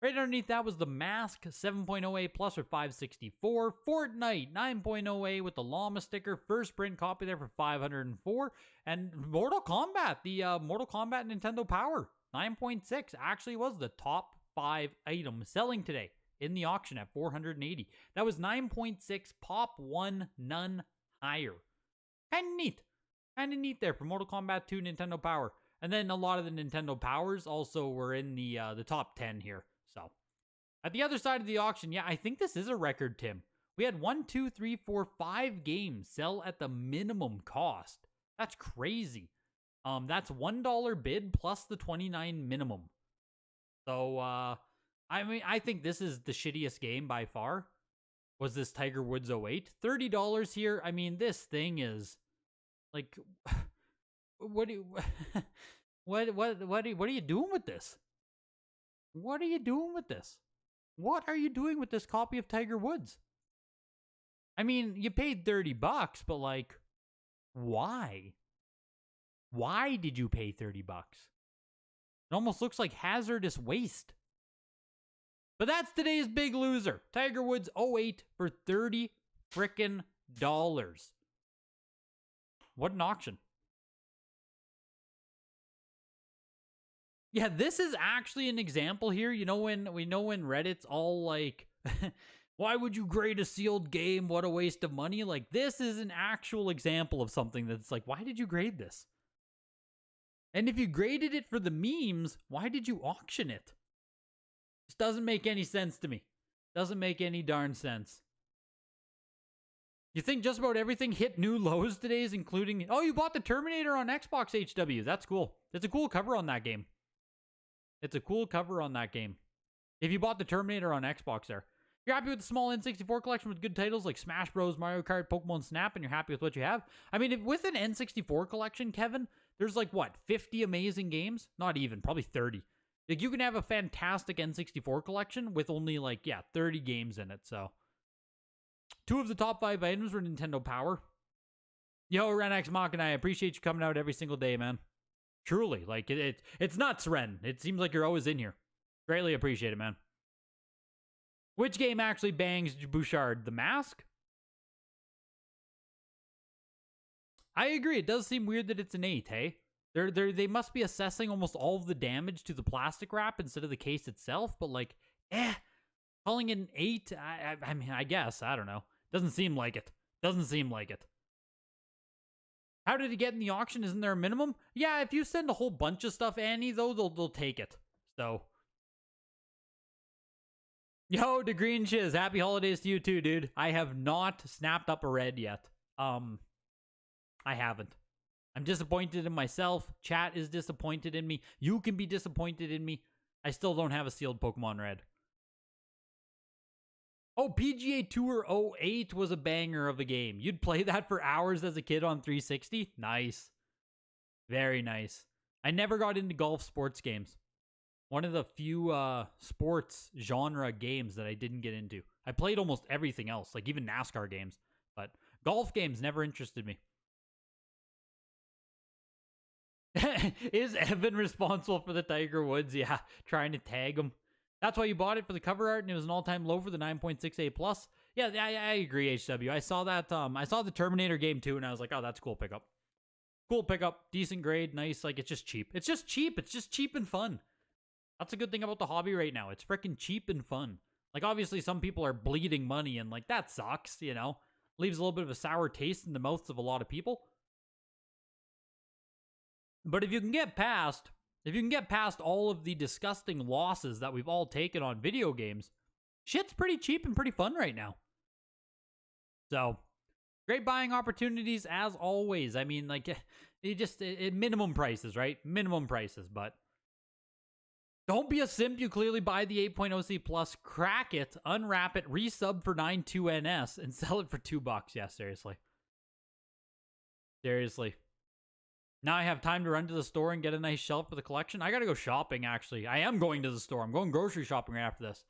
Right underneath that was the Mask 7.0A Plus for $564. Fortnite 9.0A with the llama sticker, first print copy there for $504. And Mortal Kombat, the Mortal Kombat Nintendo Power 9.6 actually was the top 5 item selling today in the auction at $480. That was 9.6 pop 1, none higher. Kind of neat there for Mortal Kombat 2 Nintendo Power. And then a lot of the Nintendo Powers also were in the top 10 here. So at the other side of the auction, yeah, I think this is a record, Tim. We had 5 games sell at the minimum cost. That's crazy. That's $1 bid plus the $29 minimum. So I mean, I think this is the shittiest game by far. Was this Tiger Woods 08? $30 here. I mean, this thing is like, what are you doing with this? What are you doing with this? What are you doing with this copy of Tiger Woods? I mean, you paid $30, but like, why? Why did you pay $30? It almost looks like hazardous waste. But that's today's big loser. Tiger Woods 08 for $30 frickin' dollars. What an auction. Yeah, this is actually an example here. You know when Reddit's all like, why would you grade a sealed game? What a waste of money. Like, this is an actual example of something that's like, why did you grade this? And if you graded it for the memes, why did you auction it? This doesn't make any sense to me. Doesn't make any darn sense. You think just about everything hit new lows today, including... Oh, you bought the Terminator on Xbox, HW. That's cool. It's a cool cover on that game. It's a cool cover on that game. If you bought the Terminator on Xbox there. You're happy with the small N64 collection with good titles like Smash Bros, Mario Kart, Pokemon Snap, and you're happy with what you have? I mean, if with an N64 collection, Kevin, there's like, what, 50 amazing games? Not even, probably 30. Like, you can have a fantastic N64 collection with only, like, 30 games in it, so... 2 of the top 5 items were Nintendo Power. Yo, Renex Mock and I appreciate you coming out every single day, man. Truly. Like, it's nuts, Ren. It seems like you're always in here. Greatly appreciate it, man. Which game actually bangs Bouchard? The Mask? I agree. It does seem weird that it's an 8, hey? They must be assessing almost all of the damage to the plastic wrap instead of the case itself, but like, calling it an 8? I mean, I guess. I don't know. Doesn't seem like it. Doesn't seem like it. How did it get in the auction? Isn't there a minimum? Yeah, if you send a whole bunch of stuff, Annie, though, they'll take it. So. Yo, the Green Shiz. Happy holidays to you too, dude. I have not snapped up a red yet. I haven't. I'm disappointed in myself. Chat is disappointed in me. You can be disappointed in me. I still don't have a sealed Pokemon Red. Oh, PGA Tour 08 was a banger of a game. You'd play that for hours as a kid on 360? Nice. Very nice. I never got into golf sports games. One of the few sports genre games that I didn't get into. I played almost everything else, like even NASCAR games. But golf games never interested me. Is Evan responsible for the Tiger Woods? Yeah, trying to tag him. That's why you bought it, for the cover art, and it was an all-time low for the 9.68 plus. Yeah, I agree, HW. I saw that. I saw the Terminator game too, and I was like, oh, that's a cool pickup. Cool pickup, decent grade, nice. Like, it's just cheap. It's just cheap. It's just cheap and fun. That's a good thing about the hobby right now. It's freaking cheap and fun. Like, obviously, some people are bleeding money, and like that sucks. You know, leaves a little bit of a sour taste in the mouths of a lot of people. But if you can get past all of the disgusting losses that we've all taken on video games, shit's pretty cheap and pretty fun right now. So, great buying opportunities as always. I mean, like, minimum prices, right? Minimum prices, but don't be a simp. You clearly buy the 8.0C Plus, crack it, unwrap it, resub for 92NS, and sell it for $2. Yeah, seriously. Seriously. Now I have time to run to the store and get a nice shelf for the collection. I gotta go shopping, actually. I am going to the store. I'm going grocery shopping right after this.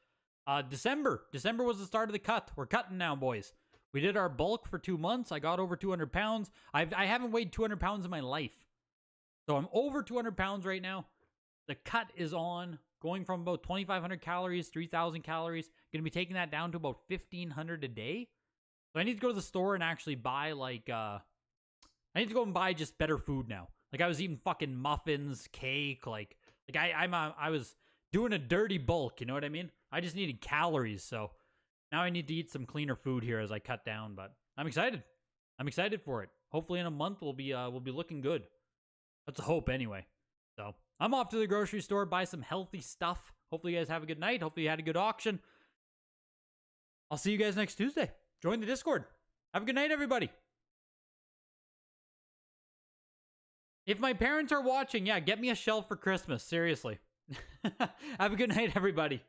December. December was the start of the cut. We're cutting now, boys. We did our bulk for 2 months. I got over 200 pounds. I haven't weighed 200 pounds in my life. So I'm over 200 pounds right now. The cut is on. Going from about 2,500 calories, 3,000 calories. Gonna be taking that down to about 1,500 a day. So I need to go to the store and actually buy, like, I need to go and buy just better food now. Like, I was eating fucking muffins, cake, like I was doing a dirty bulk, you know what I mean? I just needed calories, so now I need to eat some cleaner food here as I cut down, but I'm excited. I'm excited for it. Hopefully in a month we'll be looking good. That's a hope anyway. So, I'm off to the grocery store, buy some healthy stuff. Hopefully you guys have a good night. Hopefully you had a good auction. I'll see you guys next Tuesday. Join the Discord. Have a good night, everybody. If my parents are watching, yeah, get me a shelf for Christmas. Seriously. Have a good night, everybody.